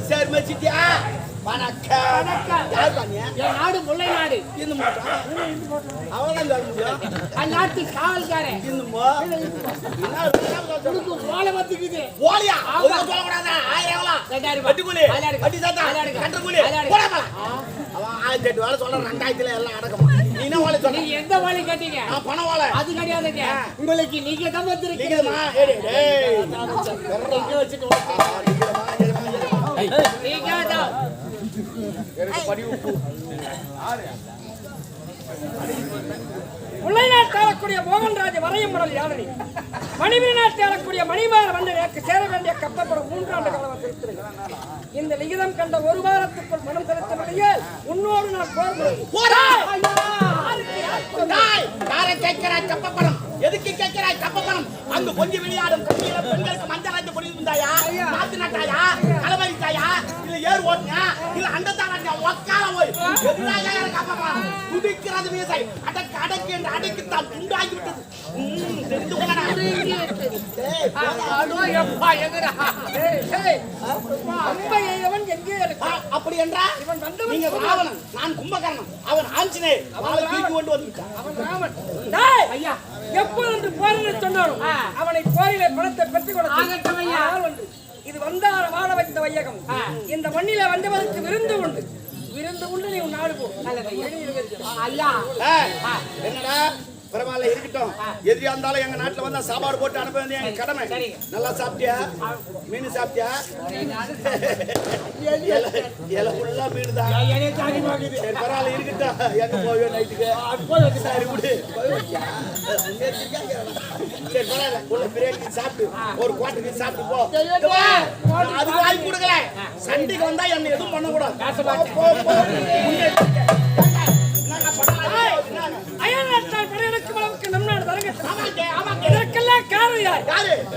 சரி மச்சிட்டியா வணக்கம். யார் பண்ணியா? என் நாடு முல்லை நாடு. இந்த மாட்டோம் அவதான் சொல்ல முடியும். அந்நாட்டு காவல்காரன் இன்னுமோ ஓலை வந்துக்குது. ஓலியா சொல்லக்கூடாதா? 1000 எவ்வளோ? வட்டிக்கூலி, வட்டி சாத்தா, கட்டுக்கூலி போடாமல. அவன் 1008 வேலை சொல்ற 2000 எல்லாம் அடக்கமா. நீ என்ன ஓலை சொன்ன? நீங்க எந்த ஓலை கேட்டீங்க? நான் பண ஓலை. அது கிடையாதுங்க. உங்களுக்கு நீங்க தான் வந்திருக்கீங்க. நீங்க வச்சுட்டு நீங்க தான் முல்லை நாட்டு ஆளக்கூடிய மோகன்ராஜ் வரையும் மடல் யாழனி மணிவீர நாட்டு ஆளக்கூடிய மணிமாற வந்து எனக்கு சேர வேண்டிய கப்பப்படம் 3 ஆண்டு காலம் செலுத்திருக்கிறார். இந்த லிகிதம் கண்ட ஒரு வாரத்துக்குள் மனம் செலுத்தவில்லையே உன்னோடு நான் கேட்கிறாய் கப்பப்படம். எதுக்கு கேட்கிறாய் கப்பப்படம்? அங்கு கொஞ்சம் விளையாடும் கட்சியில பெண்களுக்கு மஞ்சள் ராஜ்யம் புரிந்தாயா? நாத்து நட்டாயா? களவரித்தாயா? இல்ல ஏர் ஓட்டியா? இல்ல அண்டத்தான ஒக்கால போய் எதிராக கப்பப்படம் துடிக்கிறது மீசை அடக்கு அடக்கு என்று அடக்கித்தான் துண்டாகி விட்டது. தெரிந்து கொள்ளடா. அப்படி என்றா நீங்க ராவணன், நான் கும்பகர்ணன், அவன் ஆஞ்சநேயர். அவனை தூக்கி கொண்டு வந்துட்டான். அவன் ராமன். ஐயா எப்போது போரில் சொன்னாலும் அவனை போரிலே பணத்தை பெற்றுக் கொடுத்தான். இது வந்தார வாழ வைத்த வையகம். இந்த மண்ணில வந்தவருக்கு விருந்து உண்டு. விருந்து உண்டு. நீ நாடு போ. ஐயா என்னடா பரவாயில்ல இருக்கட்டும். எதிரியா இருந்தாலும் எங்க நாட்டுல வந்தா சாப்பாடு போட்டு அனுப்ப வேண்டிய எங்க கடமை. நல்லா சாப்பிட்டியா? மீன் சாப்பிட்டியா? இலை ஃபுல்லா மீன் தான். சரி பரவாயில்ல இருக்கட்டும். எங்க போவே நைட்டுக்கு? சரி விடு. சரி பரவாயில்ல. உள்ள பிரியாணி சாப்பிட்டு ஒரு குவாட்டரி சாப்பிட்டு போ. அது வாங்கி கொடுக்கல. சண்டைக்கு வந்தா என்ன எதுவும் பண்ணக்கூடாது. இதற்கெல்லாம் காரணம் யார்?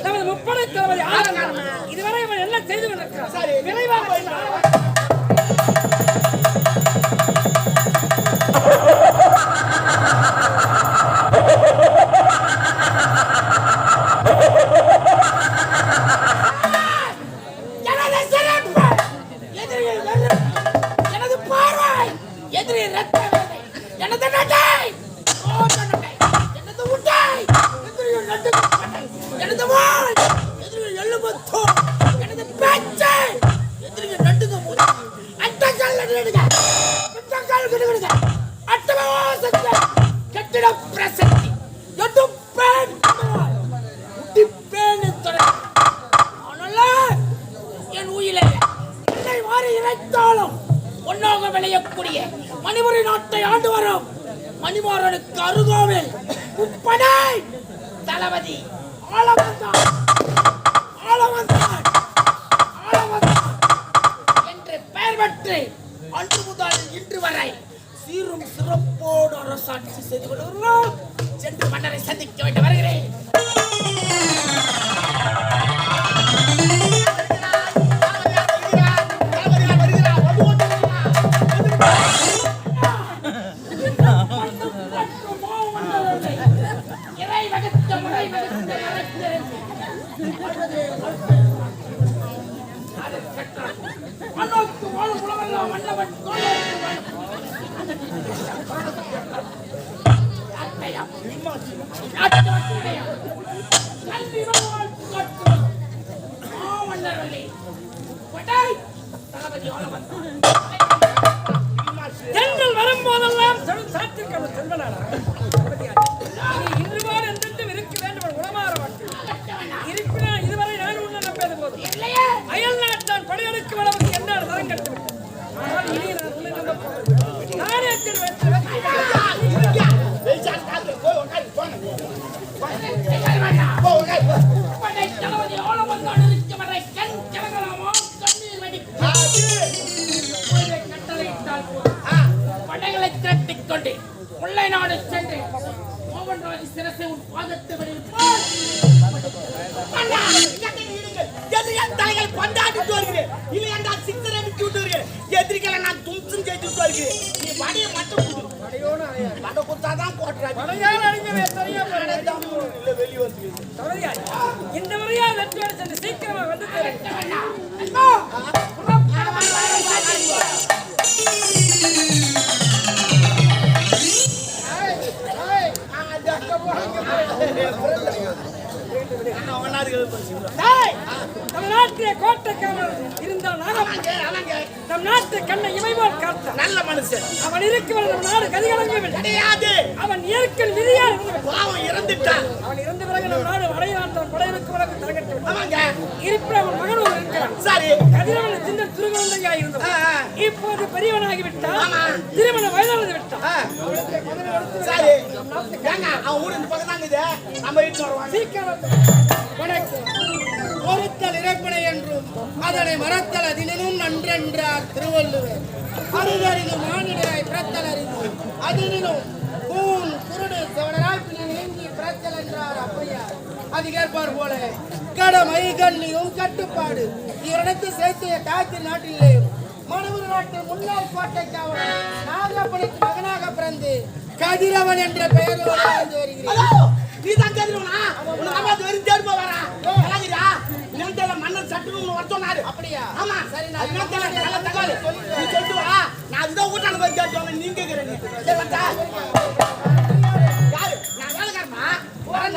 நமது முப்படை தளபதி ஆரங்காரம். இதுவரை இவன் என்ன செய்து கொண்டிருக்கிறார்? விரைவாக எனது பார்வை எதிரி ரத்த எனது நடை எனது வாய் எதிரிகள் எள்ளுமத்தோ எனது பேச்சை எதிரிகள் நடுங்க போது அட்டக்கால் நடுங்க அட்டக்கால் நடுங்க அட்டவாசத்தை கட்டிட பிரசக்தி எட்டும் பேன் முட்டி பேன் ஆனால் என் உயிரை என்னை மாறி இறைத்தாலும் ஒன்னாக விளையக்கூடிய மணிமுறை நாட்டை ஆண்டு வரும் மணிமாறனுக்கு அருகாமையில் உப்படை தளபதி என்று பெயர் பெற்று அன்று முதல் இன்று வரை சீரும் சிறப்போடு அரசாட்சி செய்து கொள்கிறோம். சென்று மன்னரை சந்திக்க வேண்டி வருகிறேன். ஜெனரல் வரும்போதெல்லாம் சாத்திருக்க செல்வனாரா இன்றுவாறு என்றென்றும் இருக்க வேண்டும் உளமாற இருப்பினால் இதுவரை நான் உன்னை நம்பது போதும் அயல் நாட்டான் படையெடுக்கும் அளவுக்கு என்னால் தரம் கெடுத்து ஆனால் இனி நான் உன்னை நம்ப நானே படைகளை திரட்டிக் கொண்டு முல்லை நாடு சென்று மோகன்ராஜ் சிரசை உன் பாதத்தை தலைகள் கொண்டாடிட்டு வருகிறேன். இல்லை என்றால் சித்தரை விட்டு விட்டு வருகிறேன். எதிரிகளை நான் தும்சும் செய்துட்டு வருகிறேன். நீ வடியை மட்டும் வடை குத்தாதான் போட்டுறாங்க. இந்த முறையா வெற்றி சென்று சீக்கிரமா வந்து மரியாதைகள் டேய், நம்ம நாட்டிலே கோட்டை காவலர் இருந்தால் நாகப்பன் அவங்க நம் நாட்டு கண்ணை இமைவால் காத்தான். நல்ல மனுஷன் அவன் இருக்கும் நம் நாடு கதிகலங்கவில்லை. கிடையாது. அவன் இயற்கை விதியால் இருந்தவன். பாவம் இறந்துட்டான். அவன் இறந்த பிறகு நம் நாடு வடையாண்டான் படையெடுக்கும் வழக்கு தரங்கட்டு விட்டான். அவங்க இருப்பினும் அவன் மகனோடு இருக்கிறான். சரி. கதிரவன் சின்ன திருகுழந்தையாய் இருந்தவன் இப்போது பெரியவனாகி விட்டான். திருமண வயதானது விட்டான். சரி. ஏங்க அவன் ஊரு இந்த பக்கம் தாங்க இது. நம்ம வீட்டு வருவாங்க. சீக்கிரம் பொறுத்தல் இறப்பினை என்றும் அதனை மறத்தல் அதிலும் நன்றென்றார் திருவள்ளுவர். அருகறிது மானிடராய் பிறத்தல் அறிந்து அதிலும் கூன் குருடு செவனராய் பின்ன நீங்கி பிறத்தல் என்றார் அப்பையார். அது கேட்பார் போல கடமை கண்ணியும் கட்டுப்பாடு இவரிடத்து சேர்த்திய தாய்த்து நாட்டிலே மனுவர் நாட்டு முன்னாள் கோட்டை காவலர் நாகப்பனுக்கு மகனாக பிறந்து கதிரவன் என்ற பெயரோடு வாழ்ந்து வருகிறேன். ஹலோ, நீ தான் கதிரவனா? உன்னை அம்மா வெறும் தேர்மா வரா. கலாகிரா நேரத்துல மன்னர் சட்டுன்னு வர சொன்னாரு. அப்படியா? ஆமா. சரி, அது நேரத்துல நல்ல தகவல். நீ சொல்லிட்டு வா. நான் அதுதான் ஊட்டான போய் கேட்டுவாங்க. நீங்க கேக்குற நீ. சரி வந்தா. யாரு? நான் வேலைக்காரமா?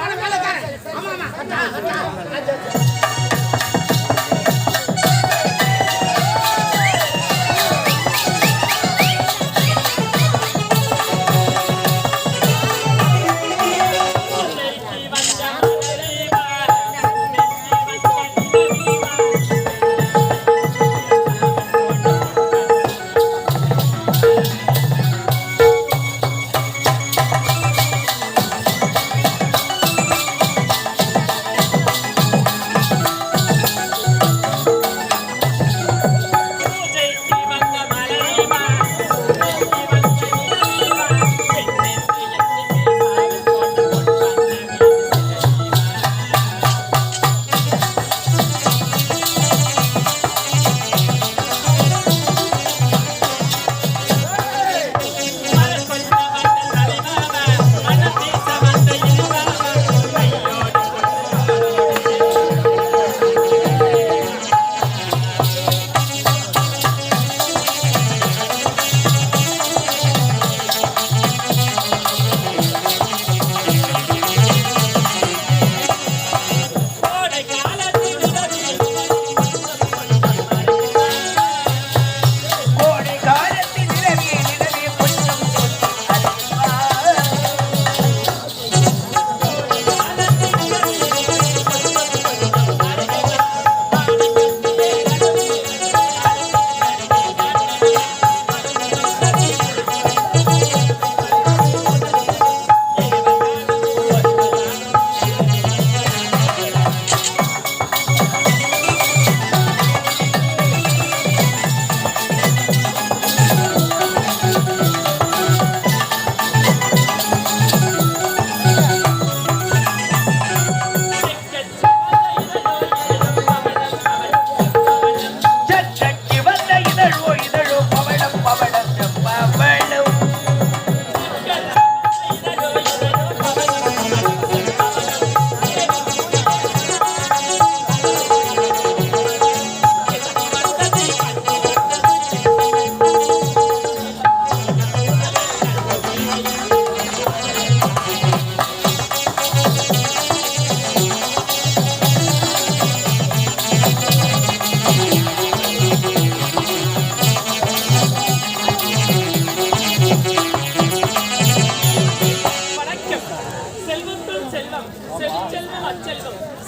நான் வேலைக்காரன். ஆமா ஆமா. வந்தா வந்தா.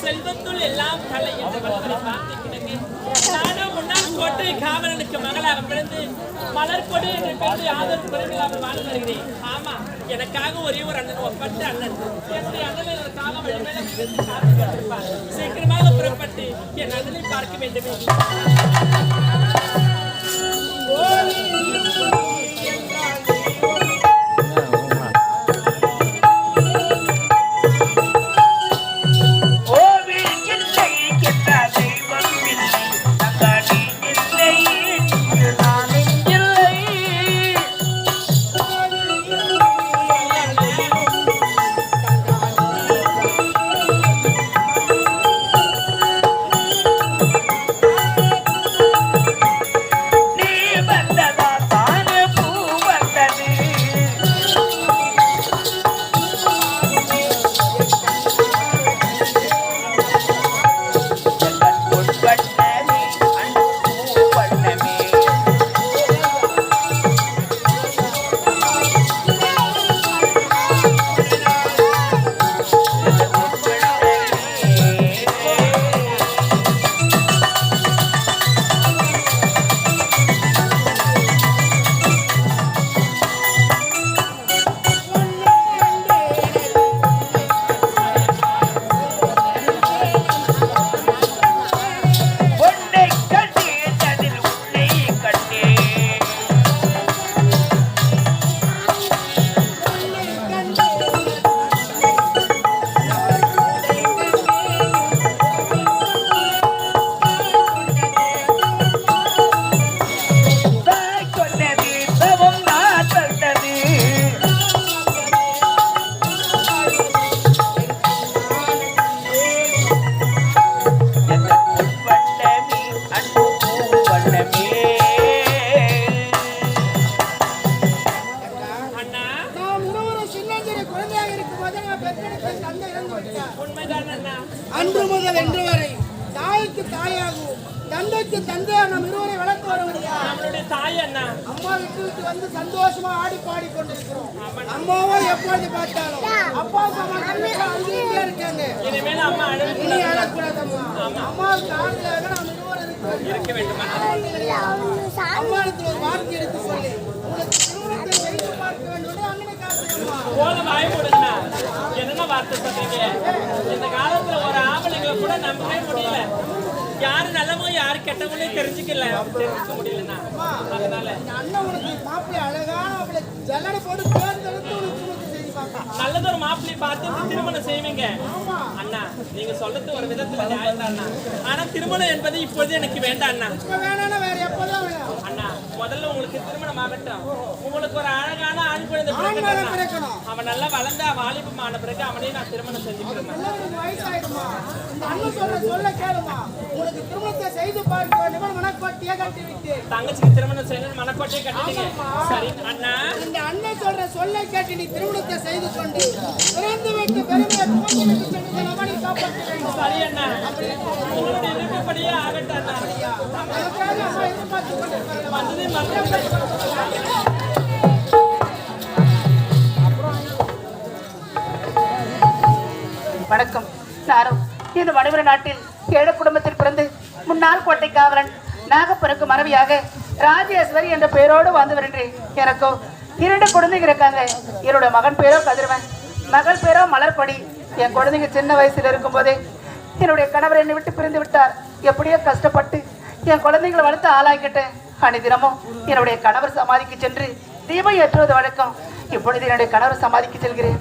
செல்வத்துள் எல்லாம் கலை என்று வள்ளுவரை பார்த்து கிடக்கு. நானும் முன்னாள் கோட்டை காவலனுக்கு மகளாக பிறந்து மலர்கொடி என்ற பெயரை ஆதரவு குறைவில்லாமல் வாழ்ந்து வருகிறேன். ஆமா, எனக்காக ஒரே ஒரு அண்ணன், ஒப்பற்ற அண்ணன். என்னுடைய அண்ணன் எனக்காக வழிமேல காத்து கொண்டிருப்பார். சீக்கிரமாக புறப்பட்டு என் அண்ணனை பார்க்க வேண்டுமே. தந்தையா நம் இருவரை வளர்த்து வருவதையா நம்மளுடைய தாய் அண்ணா. அம்மா விட்டு விட்டு வந்து சந்தோஷமா ஆடி பாடி கொண்டிருக்கிறோம். அம்மாவும் எப்பொழுது பார்த்தாலும் அப்பா அம்மா அங்கேயே இருக்காங்க. இனிமேல் அம்மா இனி அழக்கூடாதம்மா. அம்மாவுக்கு ஆறுதலாக நாம் இருவரும் இருக்க வேண்டும். அம்மாவுக்கு ஒரு வார்த்தை எடுத்து சொல்லி உங்களுக்கு திருமணத்தை செய்து பார்க்க வேண்டும் அங்கே காசையம்மா. போல வாய் போடுங்கண்ணா. என்னென்ன வார்த்தை சொல்றீங்க? இந்த காலத்துல ஒரு ஆம்பளைங்களை கூட நம்பவே முடியல. யாரு நல்லவோ யாரு கெட்டவங்களே தெரிஞ்சுக்க முடியலண்ணா. அதனால அண்ணன் உனக்கு மாப்பிள்ளை அழகான அவளை ஜல்லடை போட்டு தேர்ந்தெடுத்து உனக்கு திருமணத்தை செய்து பார்க்கலாம். நல்லதொரு மாப்பிள்ளையை பார்த்து திருமணம் செய்வீங்க அண்ணா. நீங்க சொல்றது ஒரு விதத்துல நியாயம் தான் அண்ணா. ஆனா திருமணம் என்பது இப்போது எனக்கு வேண்டாம் அண்ணா. இப்ப வேணாம்னா வேற எப்பதான் வேணும் அண்ணா? முதல்ல உங்களுக்கு திருமணம் ஆகட்டும். உங்களுக்கு ஒரு அழகான ஆண் குழந்தை பிறக்கணும். அவன் நல்லா வளர்ந்தா வாலிபமான பிறகு அவனையும் நான் திருமணம் செஞ்சுக்கிறேன். உனக்கு வயசாயிடுமா? இந்த அண்ணன் சொல்ல கேளுமா. உனக்கு திருமணத்தை செய்து பார்க்க வேண்டும் மனக்கோட்டையை கட்டி விட்டு தங்கச்சிக்கு திருமணம் செய்யணும் மனக்கோட்டையை கட்டிட்டீங்க. சரி அண்ணா. இந்த அண்ணன் சொல்ல கேட்டு நீ திருமணத்தை செய்து கொண்டு பிறந்து வைத்து பெருமையை போக்கி சென்று அவனை காப்பாற்ற வேண்டும். சரி அண்ணா. உங்களுடைய விருப்பப்படியே ஆகட்டும் அண்ணா. அதற்காக அம்மா எதிர்பார்த்து கொண்டிருக்கிறார்கள். வந்ததே மறந்து வணக்கம். நானும் இந்த மணிபுர நாட்டில் ஏழு குடும்பத்தில் பிறந்து முன்னாள் கோட்டை காவலன் நாகப்பனுக்கு மனைவியாக ராஜேஸ்வரி என்ற பெயரோடு வாழ்ந்து வருகிறேன். எனக்கோ 2 குழந்தைங்க இருக்காங்க. என்னோட மகன் பேரோ கதிரவன், மகள் பேரோ மலர்படி. என் குழந்தைங்க சின்ன வயசுல இருக்கும் போதே என்னுடைய கணவர் என்னை விட்டு பிரிந்து விட்டார். எப்படியோ கஷ்டப்பட்டு என் குழந்தைங்களை வளர்த்து ஆளாக்கிட்டேன். அனைதினமும் என்னுடைய கணவர் சமாதிக்கு சென்று தீபம் ஏற்றுவது வழக்கம். இப்பொழுது என்னுடைய கணவர் சமாதிக்கு செல்கிறேன்.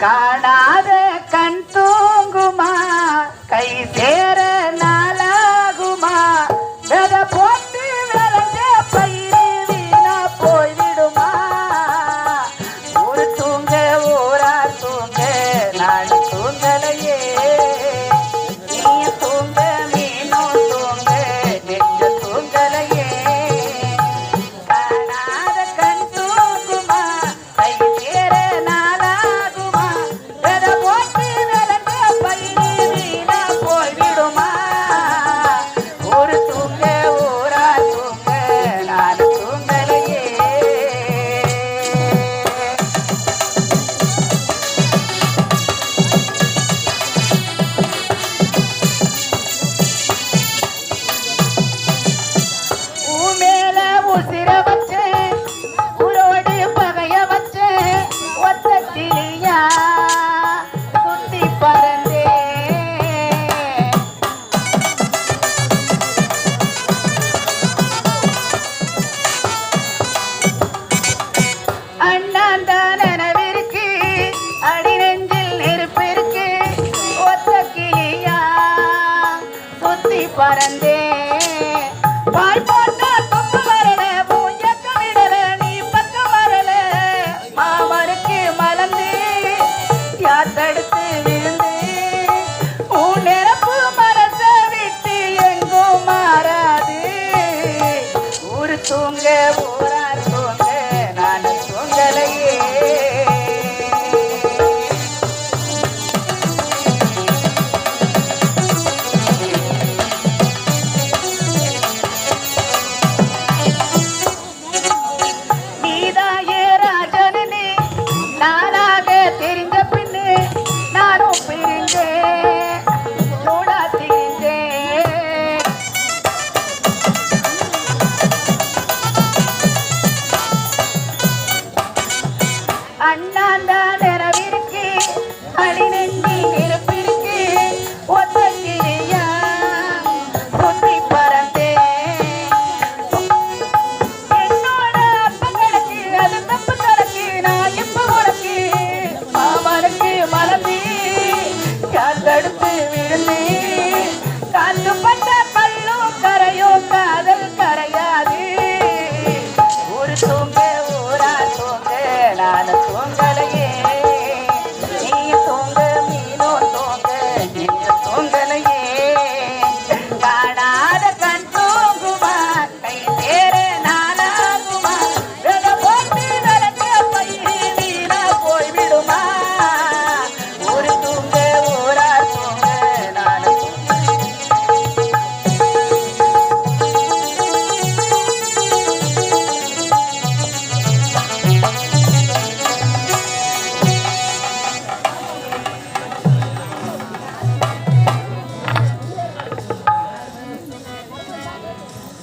காணாத கண் தூங்குமா, கை சேர நாளாகுமா, வெத போட்டு விளைஞ்ச பயிறு வீணா போய்விடுமா. ஊரு தூங்க ஊரார் தூங்க நான் தூங்கலையே, நீ தூங்க மீனும் தூங்க நெஞ்ச தூங்கலையே. காணாத கண் தூங்குமா, கை சேர நாளாகுமா, வெத போட்டு விளைஞ்ச பயிறு வீணா போய்விடுமா. ஊரு தூங்க ஊரார் தூங்க நான் தூங்கலையே. மேல உசிர வச்சேன், உரோடு பகைய வச்சேன், ஒத்த கிளியா சுத்தி பறந்தே. அண்ணாண்ட நனவிருக்கு, அடி நெஞ்சில் நெருப்பு இருக்கு, ஒத்த கிளியா சுத்தி பறந்தே. பாய் போட்ட தொப்பு வரல, மூஞ்சக்க விடல, நீ பக்கம் வரல, மாமருக்கு மலர்ந்து யார் தடுத்து விழுந்து, உன் நிரப்பு மனச விட்டு எங்கும் மாறாது. ஊரு தூங்க ஊரார் தூங்க நான் தூங்கலையே. நீதாயே ராஜனே, நானாக தெரிஞ்ச பின்னு நானும் பிரிஞ்சேன், நூலா திரிஞ்சேன்.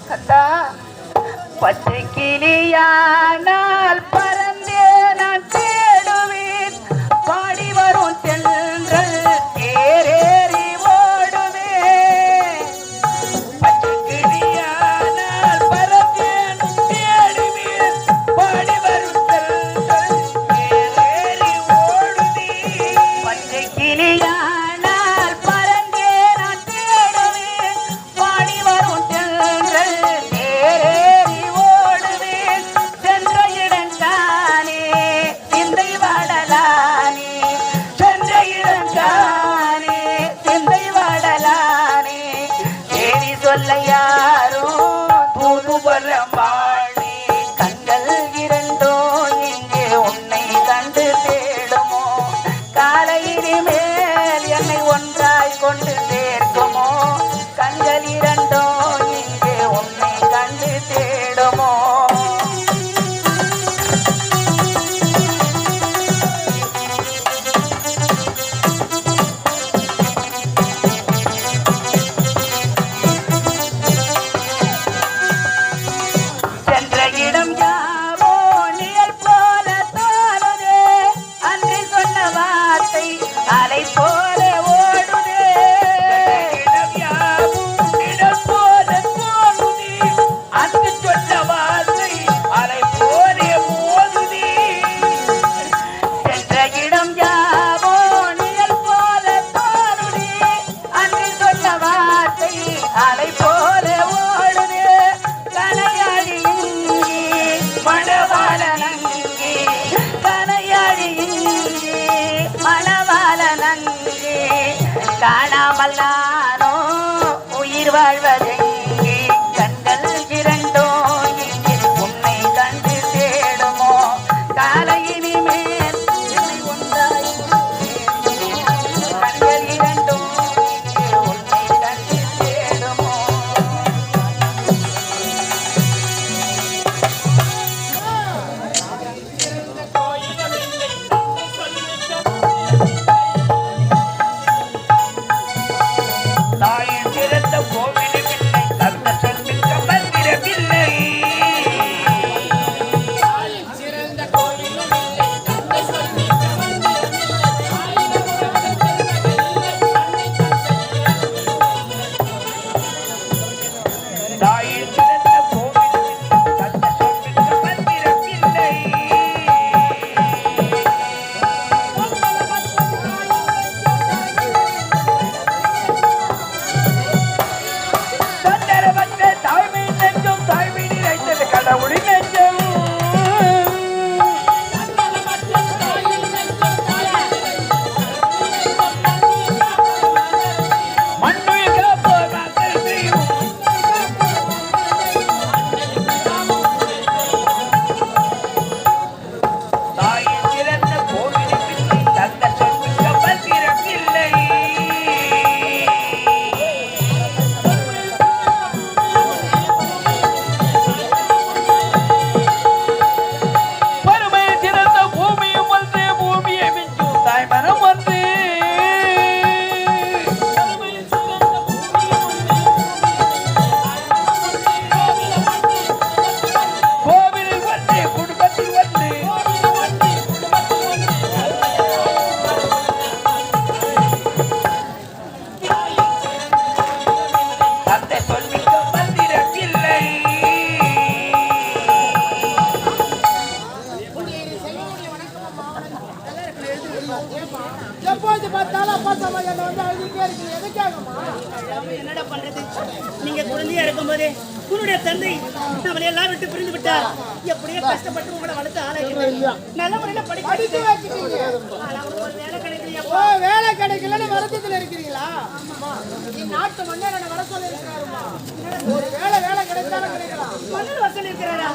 கத்தா பச்சை கிளியானால் பறந்தே நான் தேடுவேன் பாடி வரும் தென்றல் ஏறேறி ஓடுவேன் பச்சை கிளியானால் பறந்தே நான் தேடுவேன் பாடி வரும் தென்றல் ஏறேறி ஓடுவேன் பச்சை கிளியானால் பறந்தே நான் தேடுவேன் பாடி வரும் தென்றல் ஏறேறி ஓடுவேன் சென்ற இடங்கானே சிந்தை வாடலானே சென்ற இடங்கானே சிந்தை வாடலானே தேடி சொல்ல யாரும் தூது வரம்பாளே கண்கள் இரண்டோ இங்கே உன்னை கண்டு தேடுமோ காலையினி மேல் என்னை ஒன்றாய் கொண்டு சேர்க்குமோ கண்கள் இரண்டோ இங்கே உன்னை கண்டு தேடுமோ சென்ற இடம் யாவோ நிழல் போல தோணுதே அன்று சொன்ன வார்த்தை அலை போல ஓடுதே இடம் யாவோ நிழல் போல தோணுதே அன்று சொன்ன வார்த்தை அலை போல ஓடுதே சென்ற இடம் யாவோ நிழல் போல தோணுதே அன்று சொன்ன வார்த்தை அலை போல ஓடுதே கனையாடி இங்கே மணவாளனங்கே கனையாடி இங்கே மணவாளனங்கே காணாமல் நானோ உயிர் வாழ்வதெங்கே கண்கள் இரண்டோ இங்கே உன்னை கண்டு தேடுமோ காலையினி மேல் என்னை ஒன்றாய் கண்கள் இரண்டோ இங்கே உன்னை கண்டு தேடுமோ தாயின் பிறந்த கோவிலும் இல்லை தந்த சொல்மிக்க மந்திரமில்லை சிறந்த கோயிலும் இல்லை தந்தை சொல்மிக்க தாயின் பிறந்த கோவிலும் இல்லை தந்த சொல்மிக்க மந்திரமில்லை சந்தரமற்ற தாய்மை நெஞ்சம் தாய்மை நிறைந்தது கடவுளின் நெஞ்சம் மண்ணுயிர் காப்போர் மக்கள் செய்வோம் தாயின் பிறந்த கோவிலும் இல்லை தந்த சொல்மிக்க மந்திரமில்லை பருமை சிறந்த பூமியும் வந்து பூமியை மிஞ்சும் தாய் மனம் வந்து கோவிலில் வந்து குடும்பத்தில் வந்து தந்தை சொல்மிக்க மந்திரமில்லை எப்போது பார்த்தாலும் அப்பா சம்மா என்ன வந்து அழுதுட்டே இருக்கு எதுக்காகமா என்னடா பண்றது? நீங்க குழந்தையா இருக்கும்போதே உன்னுடைய தந்தை நம்மளை எல்லாம் விட்டு பிரிந்து விட்டார். எப்படியோ கஷ்டப்பட்டு உங்களை வளர்த்து ஆளாக்கிட்டீங்க. நல்ல முறையில படிக்க படித்து வச்சுட்டீங்க ஆனா உனக்கு ஒரு வேலை கிடைக்கலையா? ஓ வேலை கிடைக்கலன்னு வருத்தத்தில் இருக்கிறீங்களா நாட்டு மன்னர் என்ன வர சொல்லி இருக்கிறாருமா ஒரு வேலை கிடைச்சாலும் கிடைக்கலாம் மன்னர் வசல் இருக்கிறாரா?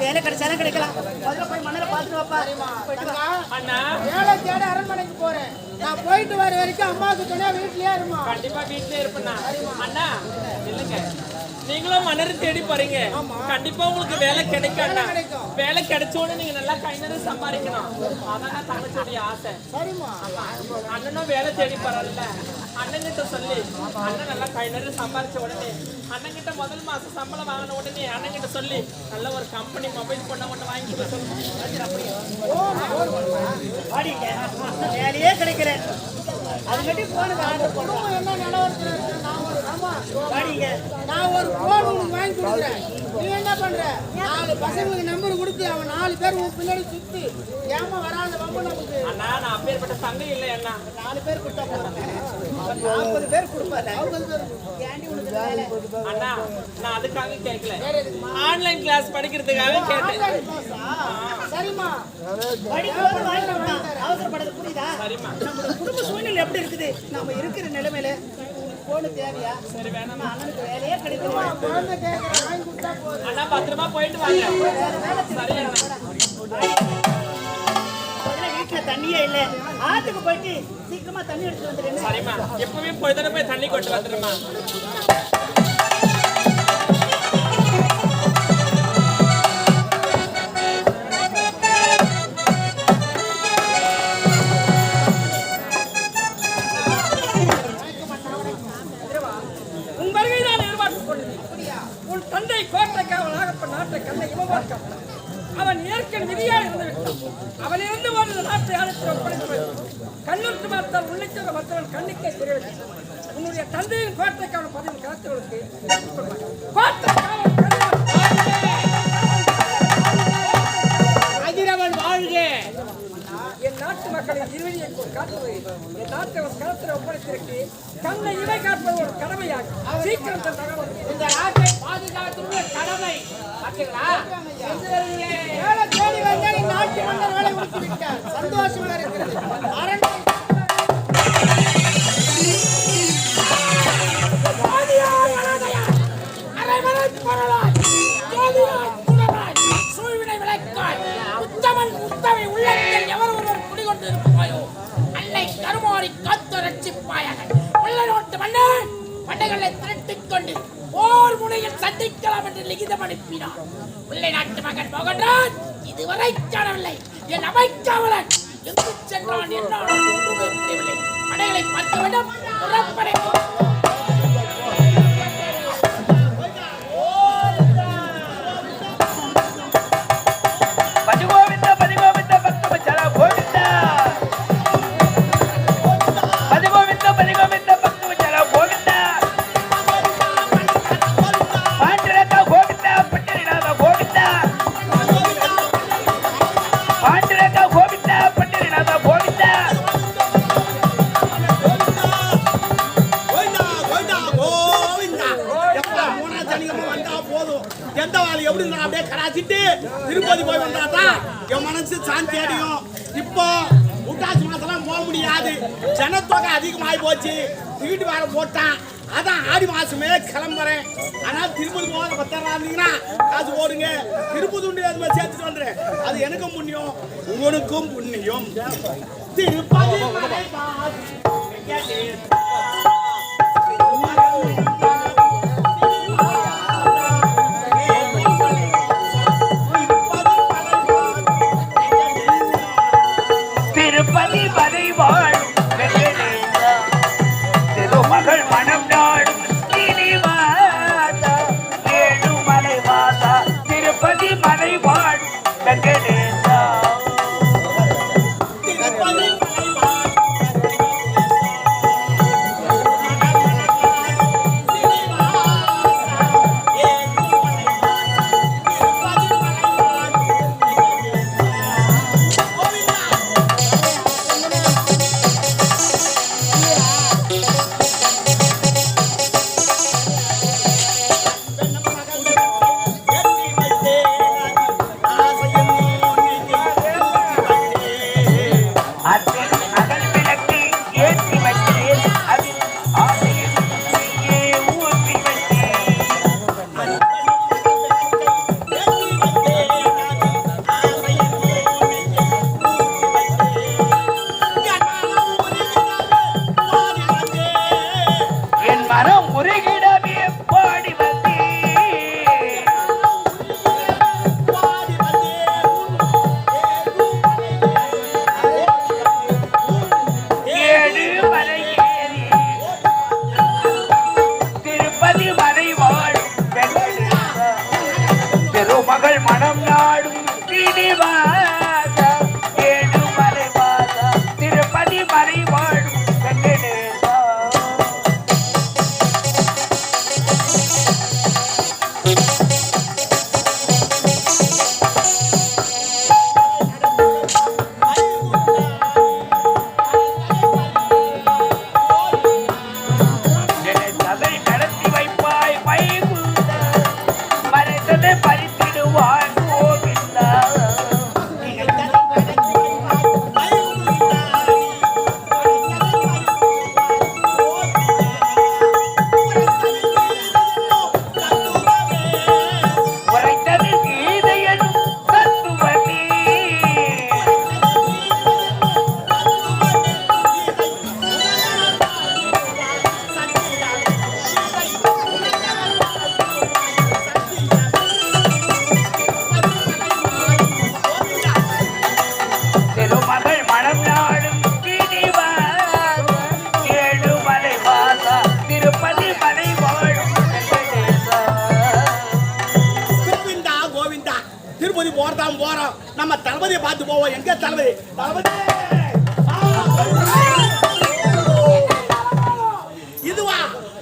வேலை கிடைச்சாலும் கிடைக்கலாம். முதல்ல போய் மன்னரை பார்த்துட்டு வாப்பா. போயிட்டு வா. அண்ணா வேலை தேட அரண்மனைக்கு போறேன் நான் போயிட்டு வர வரைக்கும் அம்மாவுக்கு துணையா வீட்லயே இருமா கண்டிப்பா வீட்டுல இருப்பேண்ணா. அண்ணா இல்லைங்க, நீங்களும் மன்னர் தேடி போறீங்க, கண்டிப்பா உங்களுக்கு வேலை கிடைக்கும். வேலை கிடைச்சோன்னு நீங்க நல்லா கை நிறைய சம்பாதிக்கணும். அதான் தங்கச்சியுடைய ஆசை. சரிம்மா அண்ணனும் வேலை தேடி போறல்ல, அண்ணன்கிட்ட சொல்லி அண்ணன் நல்லா கை நிறைய சம்பாரிச்ச உடனே அண்ணன்கிட்ட முதல் மாசம் சம்பளம் வாங்கின உடனே அண்ணன்கிட்ட சொல்லி நல்ல ஒரு கம்பெனி மொபைல் போன ஒன்று வாங்கி கொடுக்க வேலையே கிடைக்கல அது கட்டி போனுக்கு ஆர்டர் பண்ணுவோம். என்ன நிலவரத்துல இருக்கு? நான் ஒரு போன் உனக்கு வாங்கி கொடுக்குறேன். நீ என்ன பண்ற? 4 பசங்களுக்கு நம்பர் கொடுத்து அவன் 4 பேர் உன் பின்னாடி சுத்தி ஏமா வராத வம்பு நமக்கு. அண்ணா நான் அப்பேற்பட்ட தங்கை இல்லை அண்ணா. 4 பேர் கொடுத்தா போறாங்க. 40 பேர் கொடுப்பாங்க. 40 பேர் ஏண்டி உனக்கு வேலை? அண்ணா நான் அதுக்காக கேட்கல, ஆன்லைன் கிளாஸ் படிக்கிறதுக்காக கேட்டேன். சரிம்மா படிக்கிறது வாங்கிட்டோம்னா அவசரப்படுறது புரியுதா? சரிம்மா. நம்ம குடும்ப சூழ்நிலை எப்படி இருக்குது? நம்ம இருக்கிற நிலைமையில போன தேவையா? சரி வேணாம் அண்ணனுக்கு வேலையே கிடைக்கும். குழந்தை கேட்கற வாங்கி கொடுத்தா போதும். அண்ணா பத்திரமா போயிட்டு வாங்க. சரி அண்ணா. வீட்டுல தண்ணியே இல்ல, ஆத்துக்கு போயிட்டு சீக்கிரமா தண்ணி எடுத்து வந்துடுறேன். சரிம்மா எப்பவுமே பொழுதுன போய் தண்ணி கொண்டு வந்துடுமா. உன் வருகைதான் எதிர்பார்த்துக் கொண்டது. உன் தந்தை கோட்டைக்காவல் நாகப்ப நாட்டை கண்ணை இமவார்க்க அவன் ஏற்கனவே விதியாக இருந்து விட்டான். அவன் இருந்து வாழ்ந்த நாட்டை அழைத்து ஒப்படைத்து கண்ணுற்று பார்த்தால் உள்ளிச்சவர மற்றவன் கண்ணுக்கே தெரியவில்லை. உன்னுடைய தந்தையின் கோட்டைக்காவல் பதவி காத்தவர்களுக்கு அதிரவன் வாழ்க. என் நாட்டு மக்களின் இருவதியை காத்துவது என் நாட்டை ஒரு களத்தில் ஒப்படைத்திருக்கு. கண்ணை இவை காப்பது ஒரு கடமையாகும். சீக்கிரம் தன் தகவல் இந்த நாட்டை பாதுகாத்துள்ள கடமை. பாத்தீங்களா? வேலை தேடி வந்தால் இந்த நாட்டு மன்னர் வேலை முடித்து விட்டார். சந்தோஷமா இருக்கிறது. அரண்மனை போர் முனையில் சந்திக்கலாம் என்று லிகிதம் அனுப்பினார். உள்ளே நாட்டு மகன் மோகன்ராஜ் இதுவரை காணவில்லை. என் அமைக்காவலன் எங்கு சென்றான் என்னாலும் ஒன்றுமே புரியவில்லை. படைகளை பார்த்துவிடும் புறப்படை. எந்த வாழை எப்படி இருந்தா அப்படியே கராச்சிட்டு திருப்பதி போய் வந்தாதான் என் மனசு சாந்தி அடையும். இப்போ முட்டாசி மாசம்லாம் போக முடியாது, ஜனத்தொகை அதிகமாகி போச்சு, டிக்கெட் வேற போட்டான். அதான் ஆடி மாசமே கிளம்புறேன். ஆனா திருப்பதி போக 10,000 இருந்தீங்கன்னா காசு போடுங்க, திருப்பதி உண்டு சேர்த்துட்டு வந்துடுறேன். அது எனக்கும் புண்ணியம் உங்களுக்கும் புண்ணியம். திருப்பதி மலை வாழும் திருமகள் மனம் நாடும் ஏழுமலை மாதா திருப்பதி மலை வாழும் வெங்கடேசா. திருமகள் மனம் நாடும் ஸ்ரீனிவாசா ஏழுமலை வாசா திருப்பதி மலை வாழும் வெங்கடேசா. என்னை சதை நடத்தி வைப்பாய் வைகுந்தா மறைத்ததை பறித்திடுவான் கோவிந்தா. உரைத்தது கீதையனும் தத்துவமே. திருமகள் மனம் நாடும் ஸ்ரீனிவாசா ஏழுமலை வாசா திருப்பதி மலை வாழும் வெங்கடேசா. கோவிந்தா கோவிந்தா திருப்பதி போறதாம் போறோம். நம்ம தளபதியை பார்த்து போவோம். எங்க தளபதி? தளபதி இதுவா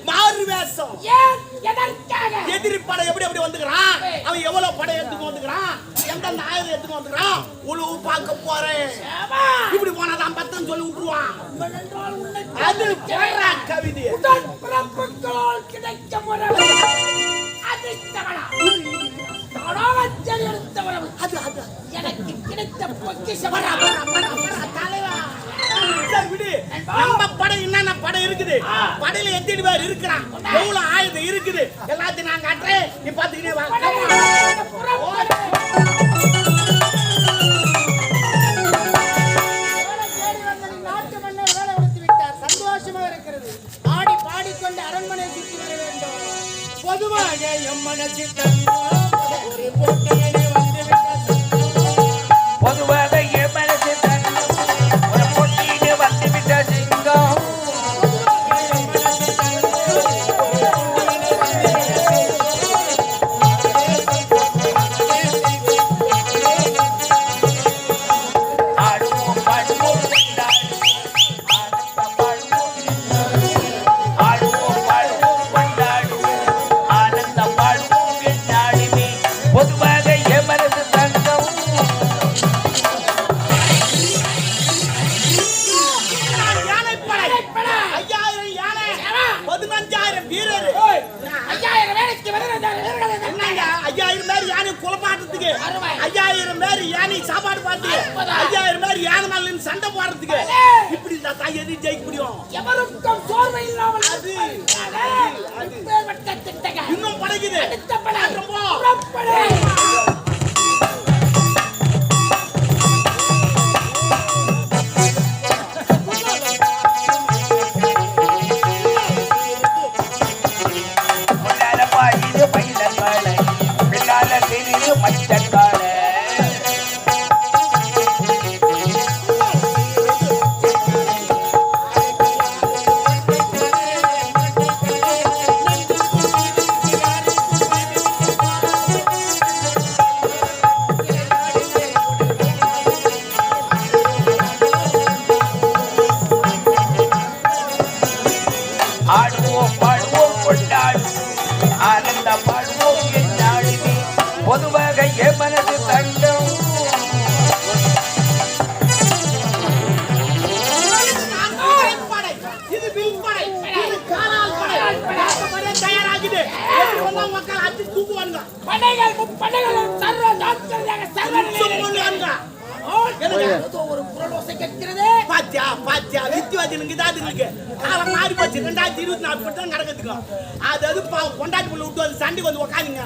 மாறு வேஷம். ஏன் எதற்காக எதிரி படை எப்படி எப்படி வந்துக்கிறான்? அவன் எவ்வளவு படை எடுத்துக்கு வந்துக்கிறான்? எந்தெந்த ஆயுதம் எடுத்துக்கு வந்துக்கிறான்? உழுவு பார்க்க போறேன். இப்படி போனாதான் பத்தன்னு சொல்லி விட்டுருவான். அது போடுற கவிதை. உடன் பிறப்புகளால் கிடைக்க வரவு அதிர்ஷ்டவனா தானாகச் எடுத்த வரவு அது அது எனக்கு கிடைத்த பொக்கிஷவனா தலைவா. சரி விடு. நம்ம படை என்னென்ன படை இருக்குது? படையில எத்தனை பேர் இருக்கிறான்? எவ்வளவு ஆயுதம் இருக்குது? எல்லாத்தையும் நான் காட்டுறேன். நீ பாத்துக்கிட்டே வா. நாட்டு மன்னர் வேலை கொடுத்து விட்டார். சந்தோஷமா இருக்கிறது. ஆடி பாடிக்கொண்டு அரண்மனை சுற்றி வர வேண்டும். பொதுவாக எம் மனசு ஒரு போட்டியிலே வந்துவிட்டது. பொதுவாக என் மனசு தங்கம் ஒரு பொட்டியிலே வந்துவிட்ட சிங்கம். ஆடுவோம் பாடுவோம் கொண்டாடுவோம் ஆனந்த பாடுவோம். ஆடுவோம் பாடுவோம் கொண்டாடுவோம் ஆனந்த பாடுவோம் என்னாடுமே. பொதுவாக என் மனசு தங்கம் யானைப்படை 5000 யானை, 15000 வீரர். 5000 வேலைக்கு வருகிறார்கள் என்னங்க 5000 பேர் யானை குலப்பாட்டத்துக்கு, 5000 பேர் யானை சாப்பாடு பார்த்து, 5000 பேர் யானை மேல நின்னு சண்டை போடுறதுக்கு. இப்படி இருந்தா தான் எது ஜெயிக்க முடியும்? எவருக்கும் சோர்வு இல்லாமல் அது இப்பேற்பட்ட திட்டங்கள் இன்னும் படைக்குது. அடுத்த படை ரொம்ப. புறப்படு. முன்னால பாயுது மயிலக்கால பின்னால தெரியுது மச்சக்கால. ஆடுவோம் பாடுவோம் கொண்டாடுவோம் ஆனந்த பாடுவோம் என்னாடுமே. பொதுவாக என் மனசு தங்கம் படை, இது வில்படை, இது காலால் படை. இந்த படை தயாராகுது. எப்படி வந்தா மக்கள் அடிச்சு தூக்குவானுங்க. படைகள் முப்படைகளும் சர்வ ஜாக்கிரதையாக சர்வ நிலையில் சொல்லுவானுங்க. ஒரு புறலோசை கேட்கிறது. பாத்தியா பாத்தியா வித்தியாசனுக்கு இதாதுங்களுக்கு காலம் மாறி போச்சு. 2024 பட்டம் நடக்குதுங்க. அது கொண்டாட்டி புள்ள விட்டு வந்து சண்டைக்கு வந்து உக்காந்துங்க.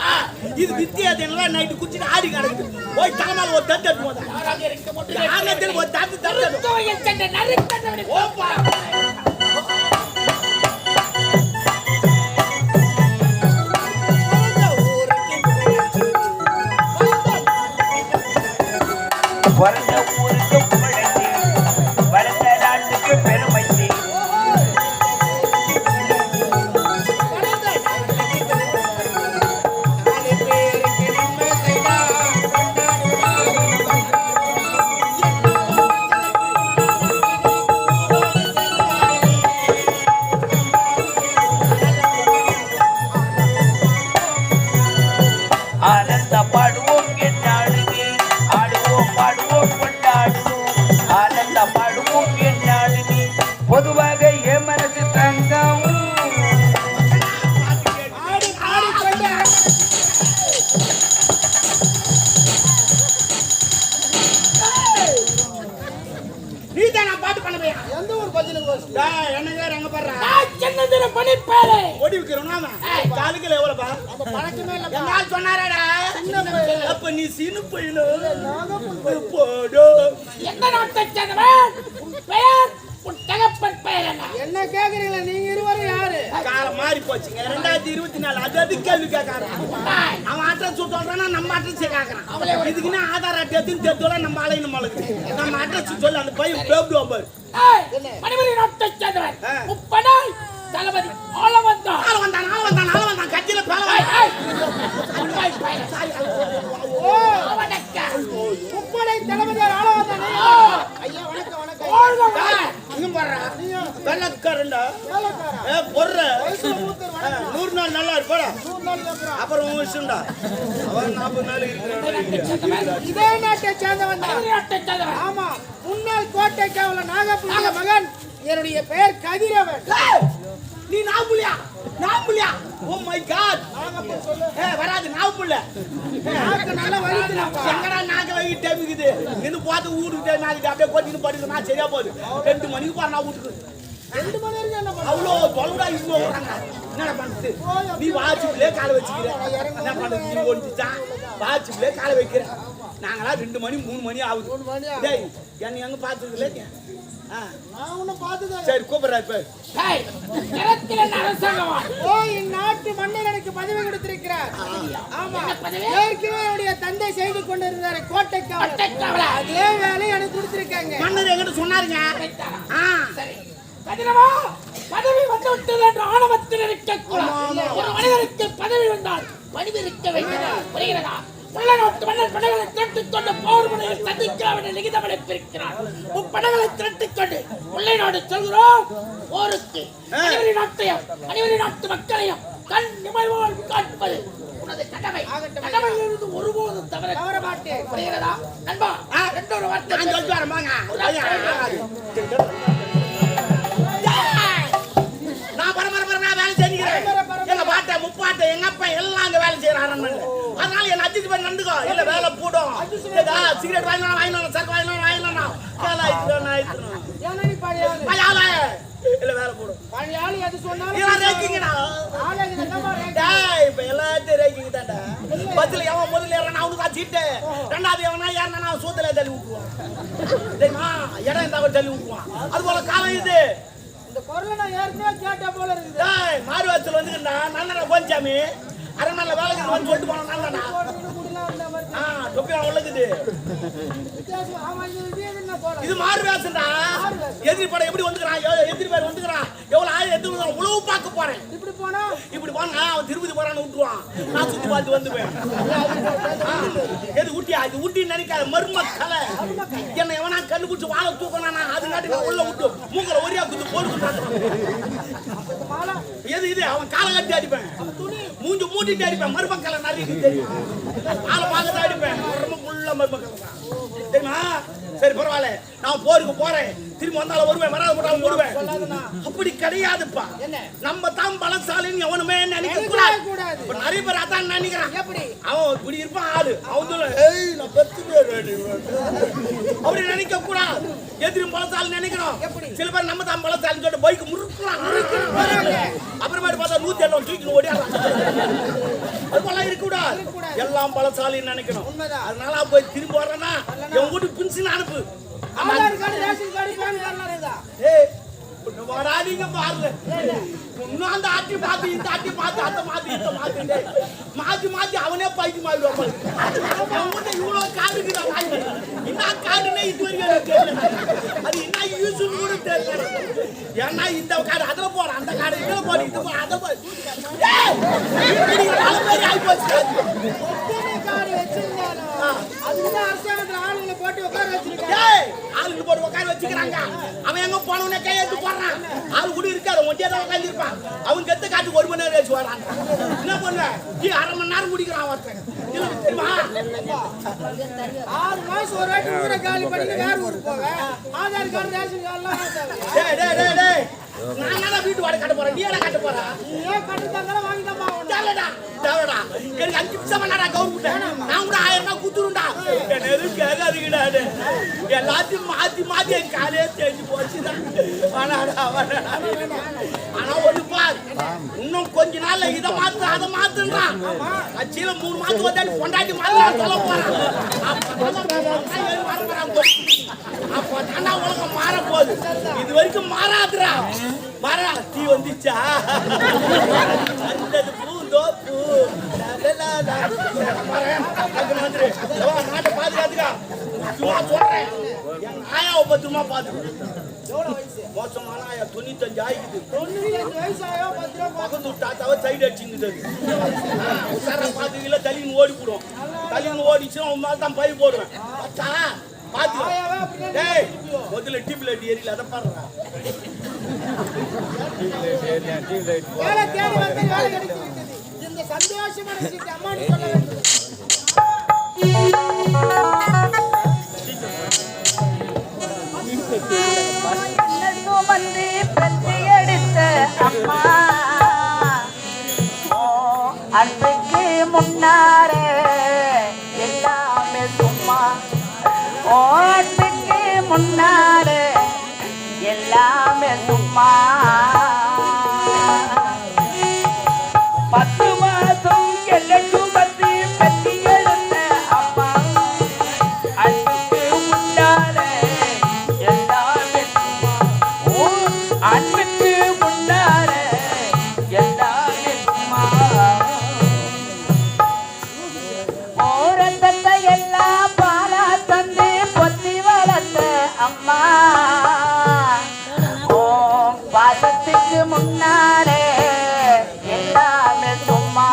இது வித்தியாசம் நைட்டு குச்சிட்டு ஆடி கிடக்குது. போய் தலைமையில ஒரு தட்டு எடுத்து போதா யாராக இருக்க மட்டும் யாரத்தில் ஒரு தட்டு தட்டு மருத்துவம் சென்ற நறுக்கண்ணவனை ஓப்பா. பிறந்த ஊருக்கு புகழச்சி வளர்ந்த நாட்டுக்கு பெருமைச்சி. பேருக்கு நன்மை டேய், என்னங்க எங்க பாடுறா சின்னதிர பணிப்பேலை ஓடி விக்கிறோம் காலுக்குல எவ்வளவுப்பா அந்த பழக்கமே இல்ல எங்க ஆள் சொன்னாரடா அப்ப நீ சீனு போயிடும் போடு எந்த நாட்டை சேர்ந்தவன் உன் பெயர் உன் தகப்பன் பெயர் என்ன என்ன கேக்குறீங்களா நீங்க இருவரும் யாரு காலம் மாறி போச்சுங்க 2024 அது கேள்வி கேட்கறான் அவன் அட்ரஸ் சொல்றானா நம்ம அட்ரஸ் கேட்கறான் இதுக்குன்னா ஆதார் அட்டை எடுத்து தெத்தோட நம்ம ஆளையும் நம்ம அட்ரஸ் சொல்லு அந்த பையன் பேப்டுவான் பாரு மணிமணி நாட்டை சேர்ந்தவன் முப்படை தளபதி ஆள வந்தான் கட்சியில பேல முப்படை தளபதியார் ஆள வந்தானே ஐயா வணக்கம் வணக்கம் இங்க பாடுறா வெள்ளக்காரண்டா பொர்ற 100 நாள் நல்லா இருப்பாடா அப்புறம் விஷயம்டா அவன் 40 நாள் இருக்கிறான் இதே நாட்டை சேர்ந்தவன் தான். மணிமணி நாட்டை சேர்ந்தவன் ஆமா முன்னாள் கோட்டை காவலர் நாகப்புலிய மகன் என்னுடைய பெயர் கதிரவன் நீ நாவுலியா ஓ மை காட் வராது நாவுல நாக்கு நல்லா வலிக்குதுப்பா எங்கடா நாக்க வைக்க டேமிக்குது இது பார்த்து ஊருக்கு நாளைக்கு அப்படியே கொட்டின்னு படிக்கணும் நான் சரியா போகுது 2 மணிக்கு பாரு நான் வீட்டுக்கு 2 மணி வரைக்கும் என்ன பண்ண அவ்வளோ தொலைடா இவ்வளோ வராங்க என்னடா பண்ணுறது நீ வாட்சிப்பிலே காலை வச்சுக்கிற என்ன பண்ணுறது நீ ஒன்றுச்சான் வாட்சிப்பிலே காலை வைக்கிற நாங்களாம் 2 மணி 3 மணி ஆகுது டேய் என்ன எங்க பார்த்ததுல நான் உன்னை பார்த்ததே இல்ல. சரி கூப்பிடுறா இப்ப டேய் நிலத்தில் என்ன அரசாங்கமா ஓ இந்நாட்டு மன்னர் எனக்கு பதவி கொடுத்திருக்கிறார் ஆமா பதவி? ஏற்கனவே என்னுடைய தந்தை செய்து கொண்டிருந்தாரு கோட்டை காவலர் கோட்டைக்காவலர். அதே வேலை எனக்கு கொடுத்திருக்காங்க மன்னர் என்கிட்ட சொன்னாருங்க சரி கதிரவா பதவி வந்து விட்டது என்று ஆணவத்தில் இருக்கக்கூடாது ஒரு மனிதனுக்கு பதவி வந்தால் பணிவு இருக்க வேண்டும் புரிகிறதா உள்ள நாட்டு மன்னர் படைகளை திரட்டிக் கொண்டு போர் முனையில் சந்திக்கலாம் என லிகிதம் அளித்திருக்கிறார் முப்படைகளை திரட்டிக் கொண்டு உள்ளை நாடு செல்கிறோம் போருக்கு அனைவரி நாட்டையும் அனைவரி நாட்டு மக்களையும் கண் நிமைவோல் காட்பது உனது கடமை கடமையிலிருந்து ஒருபோதும் தவற மாட்டேன் புரிகிறதா நண்பா ரெண்டொரு வார்த்தை நான் சொல்லிட்டு வரமாங்க நான் பரபரப்பா வேலை செஞ்சுக்கிறேன் எங்க பாட்டை முப்பாட்டை எங்க அப்பா எல்லாம் அங்க வேலை செய்யற அரண்மனையில அதனால என்ன அட்ஜஸ்ட் பண்ணி நடந்துக்கோ இல்ல வேலை போடும் சிகரெட் வாங்கினா சரக்கு வாங்கினா ஏன்னா நீ பழைய ஆளு. இல்ல வேலை போடும் பழைய ஆளு எது சொன்னாலும் இவன் ரேக்கிங்கடா ஆளு எனக்கு என்னமா ரேக்கிங்? டேய் இப்ப எல்லாத்தையும் ரேக்கிங் தான்டா பஸ்ல எவன் முதல்ல ஏறானா அவனுக்கு சீட்டு ரெண்டாவது எவனா ஏறினா சூத்துல தள்ளி விட்டுருவான் தெரியுமா இடம் இருந்தா தள்ளி விட்டுருவான் அது போல காலம் இது இந்த குரலை நான் ஏற்கனவே கேட்ட போல இருக்குது டேய் மாறு வச்சல் வந்துட்டா நன்னடா கோஞ்சாமி அரண்மனையில வேலைக்கு வந்து சொல்லிட்டு போனா நன்னடா குடிலாம் இருந்த மாதிரி தொப்பியா உள்ளக்குது வித்தியாசம். ஆமா இது என்ன போல இது மாறு வேஷம்டா எதிரி படம் எப்படி வந்துக்கிறான் எதிரி பேர் வந்துக்கிறான் எவ்வளவு ஆயிரம் எதிரி வந்து உழவு பார்க்க போறேன் இப்படி போனா இப்படி போனா அவன் திருப்பதி போறான்னு விட்டுருவான் நான் சுத்தி பார்த்து வந்துவேன் எது ஊட்டியா இது ஊட்டி நினைக்காத மர்ம கலை என்ன எவனா கண்ணு குடிச்சு வாழை தூக்கணா அது காட்டி உள்ள விட்டு மூக்கல ஒரே குத்து போட்டு மாலா எது இது அவன் காலை கட்டி அடிப்பேன் மூஞ்சி மூட்டிட்டு அடிப்பேன் மருமக்களை நிறைய தெரியும் ஆளை பார்த்து அடிப்பேன் உள்ள மருமக்கள் தான் தெரியுமா சரி பரவாயில்ல நான் போருக்கு போறேன் திரும்பி வந்தாலும் வருவேன் வராது போட்டாலும் வருவேன் அப்படி கிடையாதுப்பா நம்ம தான் பலசாலின்னு எவனுமே நினைக்க கூடாது இப்ப நிறைய பேர் அதான் நினைக்கிறான் எப்படி அவன் இப்படி இருப்பான் ஆளு அவன் சொல்ல ஏய் நான் பெத்து பேர் அப்படி நினைக்க கூடாது எதிரும் பலசாலி நினைக்கணும் சில பேர் நம்ம தான் பலசாலின்னு சொல்லிட்டு பைக் முறுக்குறான் அப்புறமேட்டு பார்த்தா 107 தூக்கின்னு ஓடியாடுறான் அதுபோலாம் இருக்க கூடாது எல்லாம் பலசாலின்னு நினைக்கணும் அதனால போய் திரும்ப வர்றேன்னா என் வீட்டுக்கு பின்சின் அனுப்பு Aadhaar card ration card pan கார்டுலாம் இருக்குதா ஏய் வாடாதீங்க பாருங்க இன்னும் அந்த ஆட்டி மாத்தி இந்த ஆட்டி மாத்தி அந்த மாத்தி இந்த மாத்தி மாத்தி அவனே பைக்கு மாறிடுவான் இவ்வளவு காடுக்கு நான் வாங்கி என்ன காடுன்னே இது வரைக்கும் தெரியல அது என்ன யூஸ் கூட தெரியல ஏன்னா இந்த காடு அதுல போறேன் அந்த காடு இதுல போறேன் இது போற அதை போய் கார்டு வச்சிருந்தாலும் அதுதான் அரசாங்கத்துல ஆளுங்களை போட்டு உட்கார வச்சிருக்காங்க ஆளுங்க போட்டு உட்கார வச்சுக்கிறாங்க அவன் எங்க போனவனே கையெழுத்து போடுறான் ஆளு கூட இருக்காது ஒட்டியாதான் உட்காந்து இருப்பான் அவன் கெத்த காட்டுக்கு 1 மணி நேரம் வச்சு வரான் என்ன பண்ண நீ 1/2 மணி நேரம் முடிக்கிறான் ஒருத்தன் தெரியுமா 6 மாசம் ஒரு வாட்டி ஊரை காலி பண்ணிட்டு வேற ஊருக்கு போவேன் ஆதார் கார்டு ரேஷன் கார்டுலாம் டேய் டேய் டேய் டேய் நான் வீட்டு வாடகை கட்ட போறேன் நீ என்ன கட்ட போற நீ ஏன் கட்டுறதா வாங்கி தான் ஆகணும் டேலடா டேலடா எனக்கு 5 நிமிஷம் பண்ணடா கவுர்மெண்ட் நான் கூட 1000 ரூபாய் குத்துறேன்டா என்ன எதுக்கு கேட்காதீங்கடா எல்லாத்தையும் மாத்தி மாத்தி என் காலே தேஞ்சு போச்சுதான். ஆனா ஒண்ணு பார், இன்னும் கொஞ்ச நாள்ல இதை மாத்து அதை மாத்துன்றான். கட்சியில 3 மாசம் வந்தாடி பொண்டாட்டி மாதிரி சொல்ல போறான். அப்பதான் உலகம் மாற போகுது. இது வரைக்கும் மாறாதுரா. மாறா தீ வந்துச்சா அந்த பூந்தோப்பு நாட்டை பாதுகாத்துக்கா. சும்மா சொல்றேன், என் ஆயாவை பத்திரமா பாத்துக்கோ. மோசமான ஆயா 95 ஆயிக்குது. 95 வயசாயோ பக்கத்து தாத்தாவை சைடு அடிச்சுங்குது. உசார பாத்துக்கல தலின்னு ஓடி போடும். தலின்னு ஓடிச்சுன்னா உன் மேல தான் பயிர் போடுவேன். பத்தா பாத்து டேய் முதல்ல டியூப் லைட் ஏறில அதை பாருடா. வேலை தேடி வந்து வேலை கிடைச்சு விட்டது. இந்த சந்தோஷமான விஷயத்தை அம்மான்னு சொல்ல வேண்டும். சுமந்து பெற்று எடுத்த அம்மா அன்புக்கு முன்னாரே எல்லாமே சும்மா. ஓ அன்புக்கு முன்னாரே எல்லாமே சும்மா. 10 மாதம் என்னை சுமந்து பெற்று எடுத்த அம்மா அன்புக்கு முன்னாரே எல்லாமே சும்மா. ஓ அன்புக்கு முன்னாரே எல்லாமே சும்மா. ஓரத்தத்தை எல்லாம் பாலா தந்து பொத்தி வளர்த்த அம்மா. ஓ பாசத்துக்கு முன்னாரே எல்லாமே சும்மா.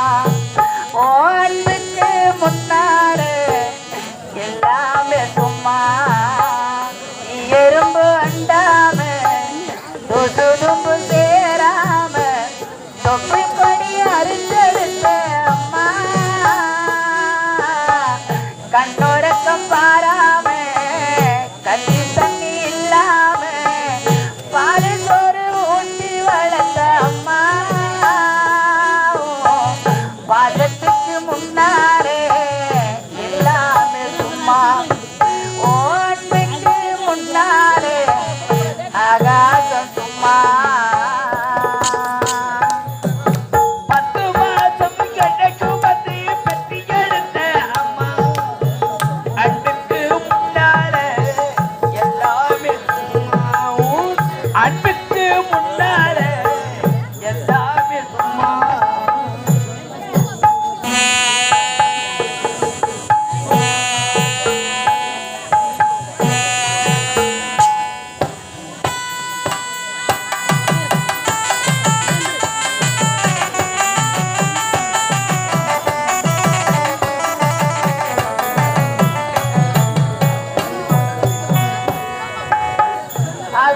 ஓ அன்புக்கு முன்னாரே எல்லாமே சும்மா. எறும்பு அண்டாம தும்பு சேராம தொப்பிப்படி அறுத்தெடுத்த அம்மா. கண்ணோரக்கம் பாராம கஞ்சி தண்ணி இல்லாம பாரு சோறு ஊட்டி வளர்த்த அம்மா. பாசத்துக்கு முன்னாரே எல்லாமே சும்மா. ஓ அன்புக்கு முன்னாரே ஆகாசம் சும்மா. 10 மாசம் என்னை சுமந்து பெற்று எடுத்த அம்மா அன்புக்கு முன்னாலே எல்லாமே சும்மா. அன்புக்கு முன்னாலே எல்லாமே சும்மா.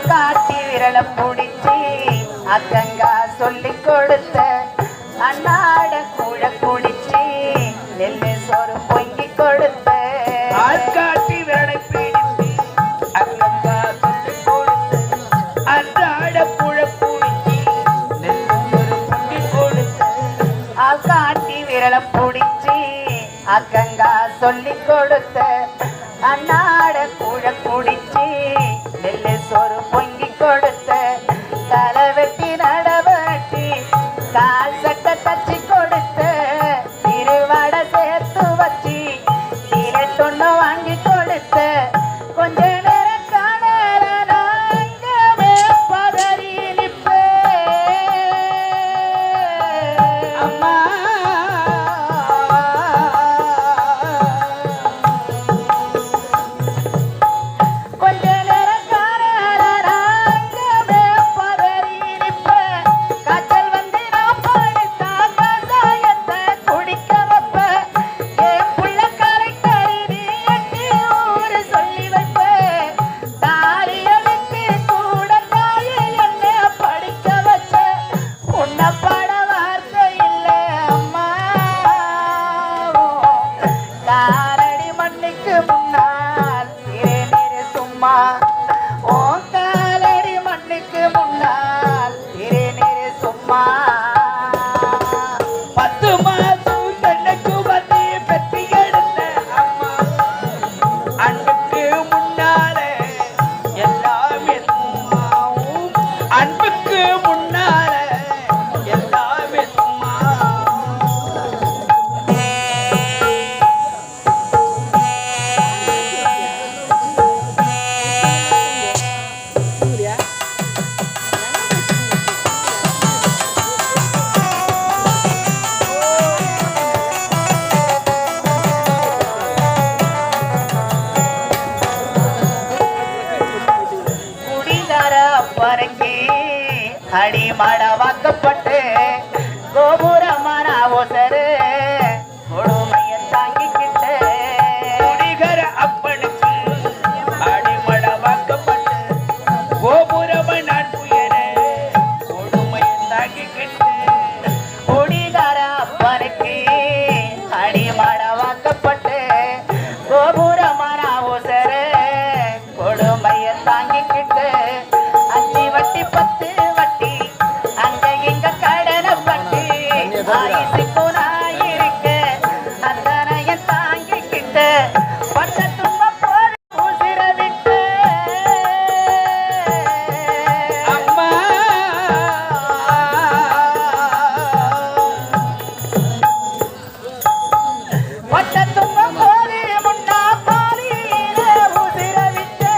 காட்டி விரல பிடிச்சி அக்கங்கா சொல்லி கொடுத்த அன்னாட கூழ குடிச்சி நெல்லு சோறு பொங்கி கொடுத்த. காட்டி விரலை பிடிச்சி அக்கங்கா சொல்லி கொடுத்த அன்னாட கூழ குடிச்சி நெல்லு சோறு பொங்கி கொடுத்த. காட்டி விரல பிடிச்சி அக்கங்கா சொல்லி கொடுத்த அன்னாட கூழ குடிச்சி நெல்லு சோறு பொங்கி கொடுத்த. தலை வெட்டி நடவட்டி கால் சட்டை தச்சு கொடுத்த. திருவடை சேர்த்து வச்சு தொண்ணு வாங்கி கொடுத்த. கொஞ்ச நேரம் காணல நாங்கவே பதறி நிற்பேன் அம்மா. ஒட்டத்துங்கம் போது முன்னா பாலியில உதிர விட்டு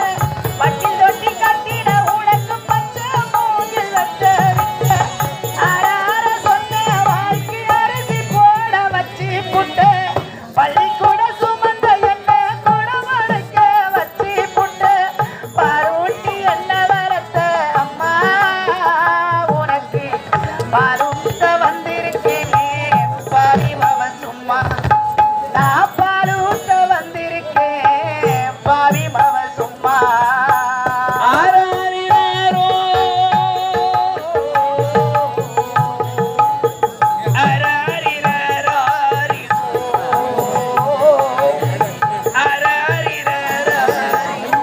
பட்டில் தொட்டி கட்டின உனக்கு பச்சை மூங்கில் வச்ச விட்டு ஆறார சொன்ன வாழ்க்கை அரிசி போட வச்சு புட்டு பள்ளிக்கூட சுமந்த என்ன குடமடைக்க வச்சு புட்டு பாரூட்டி என்ன வரத்த அம்மா உனக்கு பாரூட்ட வந்திருக்கேனே பாரிமவ சும்மா நான் பாரூட்ட வந்திருக்கேன் பாரிமவ சும்மா ஆராரிராரோ, ஆராரிராராரிரோ, ஆராரிராராரிரோ.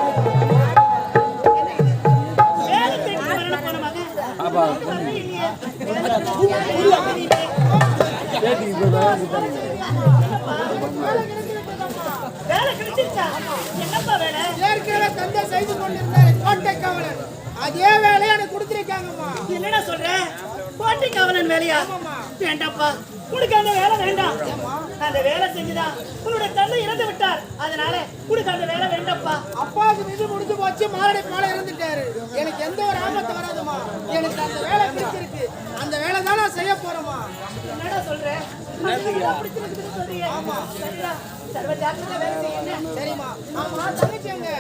ஏற்கனவே தந்தை செய்து கொண்டிருந்தாரு கோட்டை காவலன். அதே வேலையை எனக்கு கொடுத்திருக்காங்கம்மா. என்னடா சொல்ற? கோட்டை காவலன் வேலையா? வேண்டாப்பா, உனக்கு அந்த வேலை வேண்டாம். அந்த வேலை செஞ்சுதான் உன்னோட தந்தை இறந்து விட்டார். அதனால உனக்கு அந்த வேலை வேண்டாப்பா. அப்பாவுக்கு நிதி முடிஞ்சு போச்சு, மாரடை போல இருந்துட்டாரு. எனக்கு எந்த ஒரு ஆபத்து வராதுமா. எனக்கு அந்த வேலை பிடிச்சிருக்கு. அந்த வேலை தான் நான் செய்ய போறேம்மா. என்னடா சொல்ற? பிடிச்சிருக்குன்னு சொல்றியே? ஆமா. சரிடா, சர்வ ஜாக்கிரதையா வேலை செய்யணும். சரிம்மா. ஆமா, தங்கச்சி எங்க?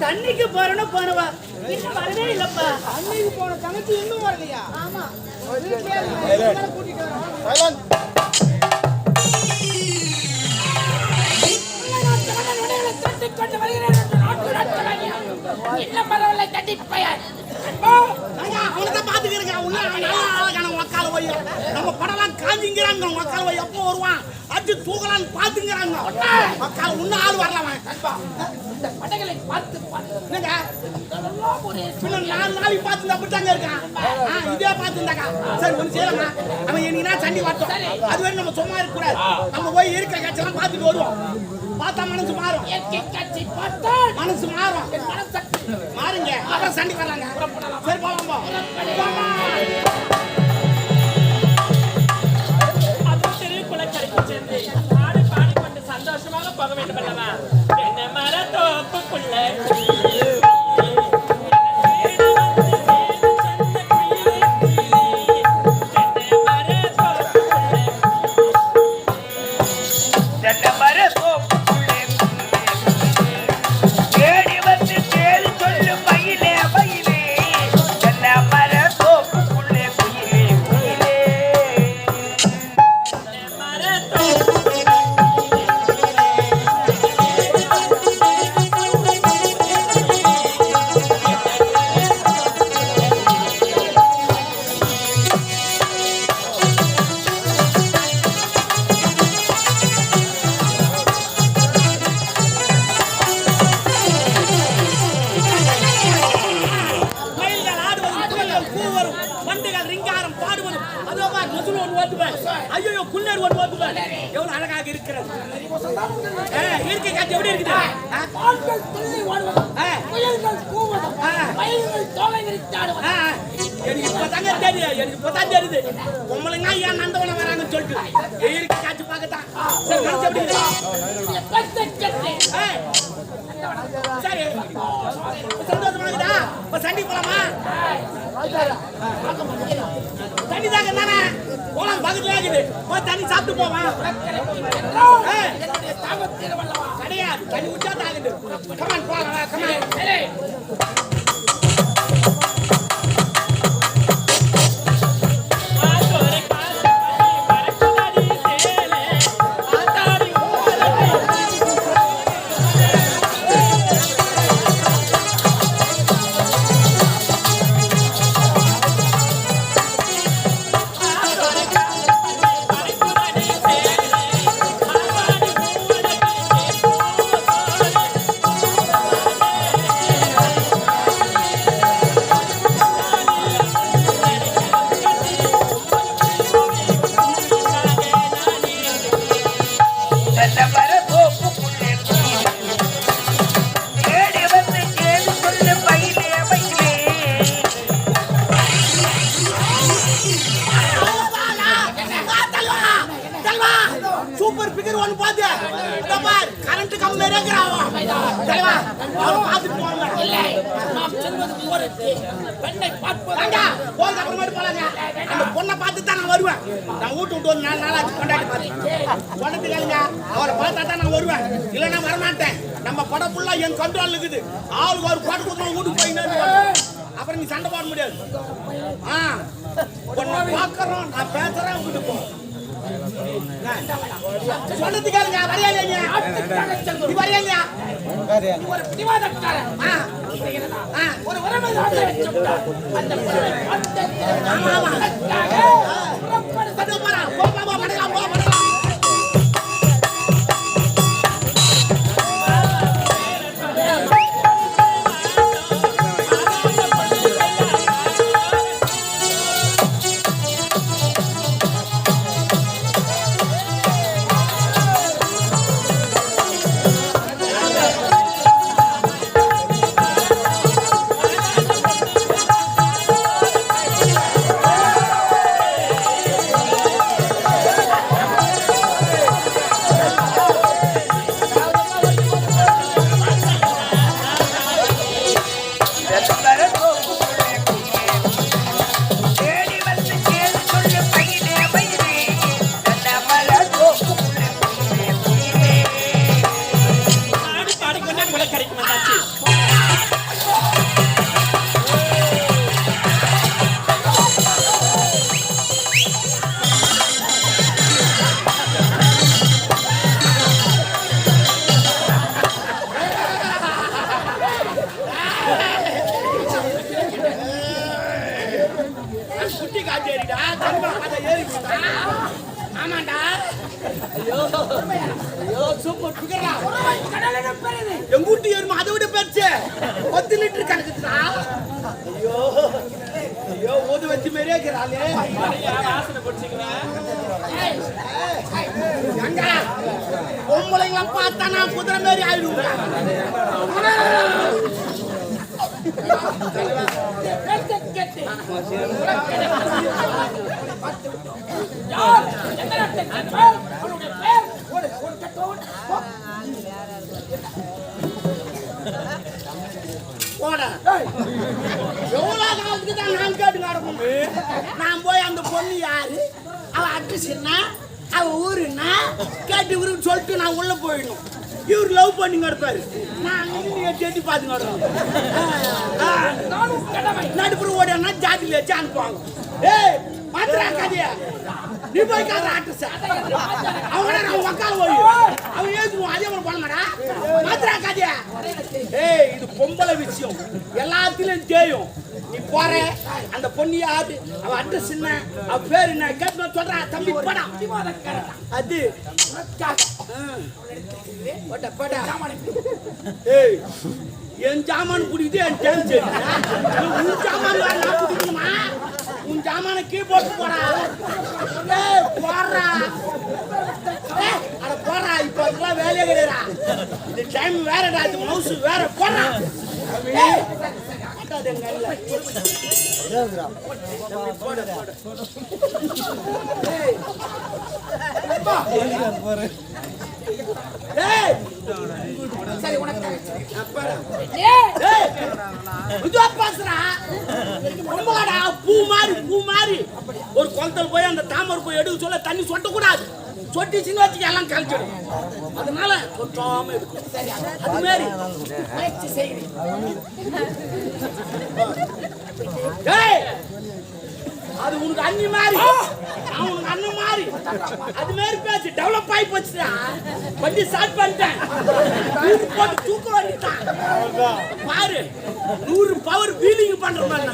தண்ணிக்கு போறணும் போனவா இன்னும் வரவே இல்லப்பா. அன்னைக்கு போன தங்கச்சி இன்னும் வரலையா? ஆமா, வீட்டுலயே இருந்தா கூட்டிட்டு வரோம். கொண்டு வருகிறேன் என்று நாட்டு நாட்டமையா. என்ன பரவாயில்லை தட்டி பெயர் அவனதான் பாத்துக்கிறேன். உள்ள நல்லா அழகான உக்கால போய் நம்ம படம்லாம் காஞ்சிங்கிறாங்க. உக்கால போய் எப்போ வருவான் அடிச்சு தூக்கலான்னு பாத்துங்கிறாங்க. உக்கால உன்ன ஆள் வரலாம். இந்த படைகளை பார்த்து பார்த்து என்னங்க இதெல்லாம் ஒரு பின்ன 4 நாளைக்கு பார்த்து அப்படித்தாங்க இருக்கான். இதே பார்த்துருந்தாக்கா சரி ஒன்று செய்யலாமா? அவன் என்னன்னா சண்டி வாட்டும். அது வரை நம்ம சும்மா இருக்க கூடாது. நம்ம போய் இருக்கிற காட்சியெல்லாம் பார்த்துட்டு வருவோம். பார்த்தா மனசு மாறும். இயற்கை காட்சி பார்த்தால் மனசு மாறும். என் மனசக்தி மாறுங்க. அப்புறம் சண்டி வரலாங்க. சரி போலாம் போ. அதுவும் திருக்குளக்கரைக்கு சென்று பாடி பாடிக்கொண்டு சந்தோஷமாக போக வேண்டும் அல்லவா? என்ன மரத்தோப்புக்குள்ள தென்னமர தோப்புக்குள்ளே தேடி வந்து தேடி சொல்லு மயிலே மயிலே. தென்னமர தோப்புக்குள்ளே குயிலே குயிலே. மயில்கள் ஆடுவதும் குயில்கள் கூவரும் வண்டுகள் ரிங்காரம் பாடுவதும் அதோ பார் மசுல் ஒன்று ஓட்டுவேன். ஐயோ குள்ளர் ஒன்று ஓட்டுவேன். எவ்வளவு அழகாக இருக்கிறது. இயற்கை காட்சி எப்படி இருக்குது? ஆண்கள் துள்ளி ஓடுவதும் புயல்கள் கூவதும் மயில்கள் தோலை விரித்தாடுவதும் எனக்கு இப்பதாங்க தெரியும். எனக்கு இப்பதான் தெரியுது உங்களுங்க ஏன் நந்தவனம் வராங்கன்னு சொல்லிட்டு இயற்கை காட்சி பார்க்கத்தான். சரி மனசு எப்படி இருக்கு? பச்சை கட்டி சரி சந்தோஷமா இருக்குதா? இப்ப சண்டி போலாமா? தண்ணி தாங்க தானே போலாம். பக்கத்துல இருக்குது. போய் தண்ணி சாப்பிட்டு போவான். கிடையாது, தண்ணி உச்சா தாகுது. கமான் போலாம். கமான். ஆ கம்மியா இருக்கிறாவா தலைவா அவரை பார்த்துட்டு போங்க இல்லை நாம் செல்வது போருக்கு பெண்ணை பார்ப்பதாங்க போங்க அப்புறமேட்டு போலாங்க அந்த பொண்ணை பார்த்து தான் நான் வருவேன் நான் வீட்டு விட்டு ஒரு 4 நாளாச்சு கொண்டாடி பார்த்து கேளுங்க அவரை பார்த்தா தான் நான் வருவேன் இல்லைன்னா வரமாட்டேன் நம்ம படம் ஃபுல்லா என் கண்ட்ரோல் இருக்குது ஆளுக்கு ஒரு பாட்டு கொடுத்தோம் வீட்டுக்கு போய் அப்புறம் நீ சண்டை போட முடியாது பார்க்கறோம் நான் பேசுறேன் வீட்டுக்கு போ சொன்னது கேளுங்க வரையாங்க நீ வரையாங்க ஒரு பிடிவாதக்காரன் ஒரு உறவை அந்த எங்கூட்டி ஏறுமா அதை விட பெருச்சு 10 லிட்டர் கணக்குதுடா ஐயோ ஐயோ ஓது வச்சு மாதிரியே இருக்கிறாளே வாசனை பிடிச்சிக்கிறேன் பொம்பளைங்களாம் பார்த்தா நான் குதிரை மாதிரி ஆயிடுவேன் எவ்வளவு காலத்துக்கு தான் நான் கேட்டு நடக்கும் நான் போய் அந்த பொண்ணு யாரு அவ அட்ரஸ் என்ன அவ ஊரு என்ன கேட்டு இவருக்கு சொல்லிட்டு நான் உள்ள போயிடணும் இவர் லவ் பண்ணி கிடப்பாரு நான் எட்டி பார்த்து கிடணும் நடுப்புற ஓடினா ஜாதியில வச்சு அனுப்புவாங்க ஏய் மாத்திரா கதையா நீ போய் காதுற அட்ரஸ் அவங்க நான் உக்கால போய் அவன் ஏத்துவோம் அதே மாதிரி பண்ண மாட்டா மாத்திரா கதையா ஏய் இது பொம்பளை விஷயம் எல்லாத்திலும் தெரியும் நீ போற அந்த பொண்ணு யாரு அவ அட்ரஸ் என்ன அவ பேர் என்ன கேட்டு சொல்றா தம்பி போடா அது போட போட ஏய் என் ஜாமான் குடிக்குது என் டைம் சரி உன் ஜாமான் நான் குடிக்கணுமா உன் ஜாமான கீழ் போட்டு போடா ஏய் போடுறா அட போடுறா இப்போ அதெல்லாம் வேலையே கிடையாதா இந்த டைம் வேறடா இது மவுஸ் வேற போடுறா சரி உனக்கு பூ மாதிரி ஒரு குளத்துல போய் அந்த தாமரை போய் எடுக்க சொல்ல தண்ணி சொட்டக்கூடாது சொட்டிச்சுன்னு வச்சுக்க எல்லாம் கழிச்சிடும் அதனால சொட்டாம இருக்கும் அது மாதிரி முயற்சி செய்கிறேன் அது உனக்கு அண்ணி மாதிரி உனக்கு அண்ணன் மாதிரி அது மாதிரி பேச்சு டெவலப் ஆகி போச்சுடா வண்டி ஸ்டார்ட் பண்ணிட்டேன் போட்டு தூக்க வேண்டிட்டான் பாரு 100 பவர் ஃபீலிங் பண்ற மாதிரி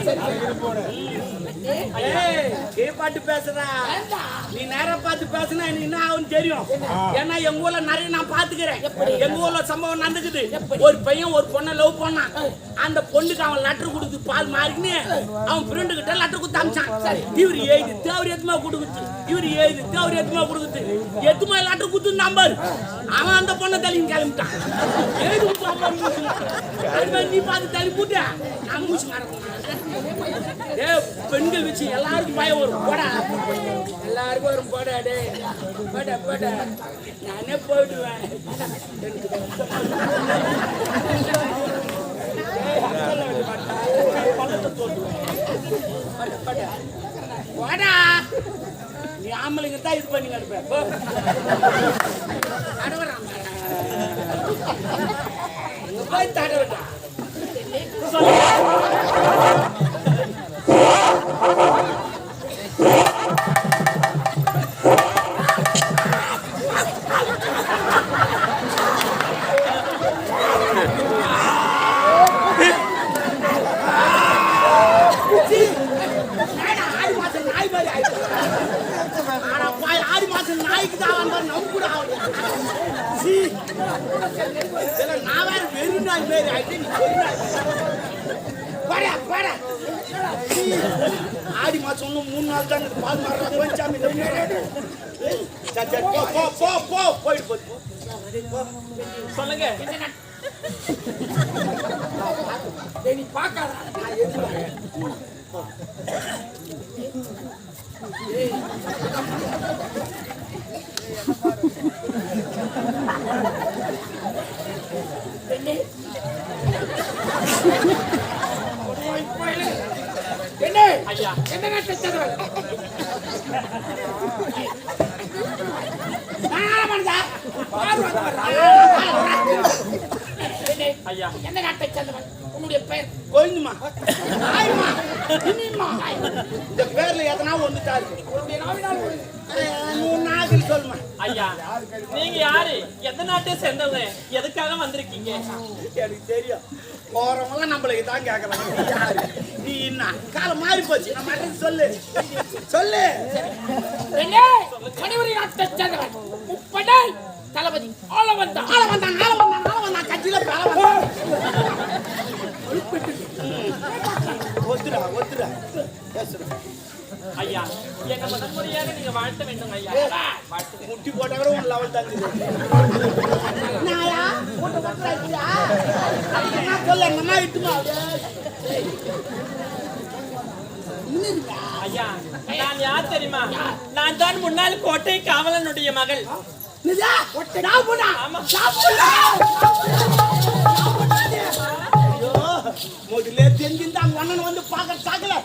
பாட்டு பேசுறா நீ நேரம் பார்த்து பேசுனா எனக்கு என்ன ஆகும் தெரியும் ஏன்னா எங்க ஊர்ல நிறைய நான் பாத்துக்கிறேன் எங்க ஊர்ல சம்பவம் நடந்துக்குது ஒரு பையன் ஒரு பொண்ணை லவ் பண்ணான் அந்த பொண்ணுக்கு அவன் லெட்டர் கொடுத்து பால் மாறிக்கின்னு அவன் ஃப்ரெண்டு கிட்ட லெட்டர் கொடுத்து அமிச்சான் இவரு எழுதி தேவரியத்துமா கொடுக்குது இவர் எழுதி அவர் எத்துமா கொடுக்குது எத்துமா எல்லாட்டும் குத்து நம்பர் அவன் அந்த பொண்ணை தள்ளின்னு கிளம்பிட்டான் எழுதி நீ பார்த்து தள்ளி போட்டு நான் மூச்சு பெண்கள் வச்சு எல்லாருக்கும் பயம் வரும் போடா எல்லாருக்கும் வரும் போடா டே போட போட நானே போயிடுவேன் போடா நீ ஆம்பளைங்க தான் இது பண்ணி கிடப்ப போய் தட விட்டா ஆடி மாசம் நாய்க்கு தான் நம்ம கூட நான் வேற வெறும் நாய் மாரி ஆயிட்டு ஆடி மாசம் இன்னும் 3 நாள் தான் பால் மாற போயிச்சாமி போயிட்டு சொல்லுங்க நீ பார்க்காத ஐயா என்ன நாட்டு ஐயா எந்த நாட்டை சேர்ந்தவன் உன்னுடைய பெயர் கோயிலுமா இந்த பேர்ல எதனா ஒண்ணு தாரு நாகில் சொல்லுமா ஐயா நீங்க யாரு எந்த நாட்டை சேர்ந்தவங்க எதுக்காக வந்திருக்கீங்க எனக்கு தெரியும் போறவங்க நம்மளுக்கு தான் கேக்குறாங்க நீ என்ன காலம் மாறி போச்சு நம்ம அட்ரஸ் சொல்லு சொல்லு மணிவரி நாட்டை சேர்ந்தவன் முப்படை தளபதி ஆள வந்தான் கட்சியில ஒத்துடா ஐயா என்ன முதன்முறையாக நீங்க வாழ்த்த வேண்டும் ஐயா வாழ்த்து முட்டி போட்டா கூட உன் லெவல் தான் சொல்ல அம்மா இட்டுமா ஐயா நான் யார் தெரியுமா நான் தான் முன்னாள் கோட்டை காவலனுடைய மகள் முதல்ல தெரிஞ்சிருந்தா அண்ணன் வந்து பாக்க சாக்கல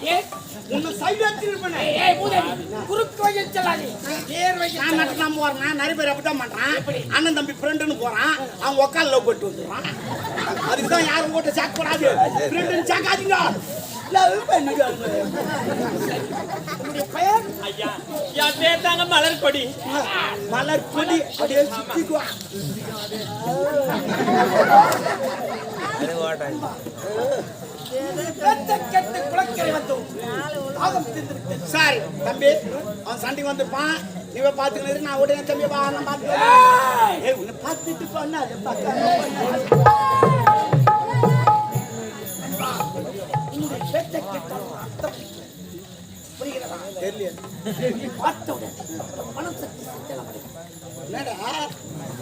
உன்னை சைடு வச்சிருப்பேன் குறுக்கோயில் செல்லாதே நான் நட்டு நம்ம வரேன் நிறைய பேர் அப்படித்தான் பண்றான் அண்ணன் தம்பி ஃப்ரெண்டுன்னு போறான் அவன் உக்கால லவ் போட்டு வந்துடுறான் அதுக்கு தான் யாரும் போட்டு சாக்க கூடாது ஃப்ரெண்டுன்னு சாக்காதீங்க ஐயா என் பேர் தாங்க மலர் கொடி மலர் கொடி அப்படியே சுத்திக்குவா சாரி தம்பி அவன் சண்டைக்கு வந்திருப்பான் நீவ பாத்துக்கிட்டு நான் உடனே தம்பி நான் பாத்துக்கிறேன் உன்னை பார்த்துட்டு பண்ண அதை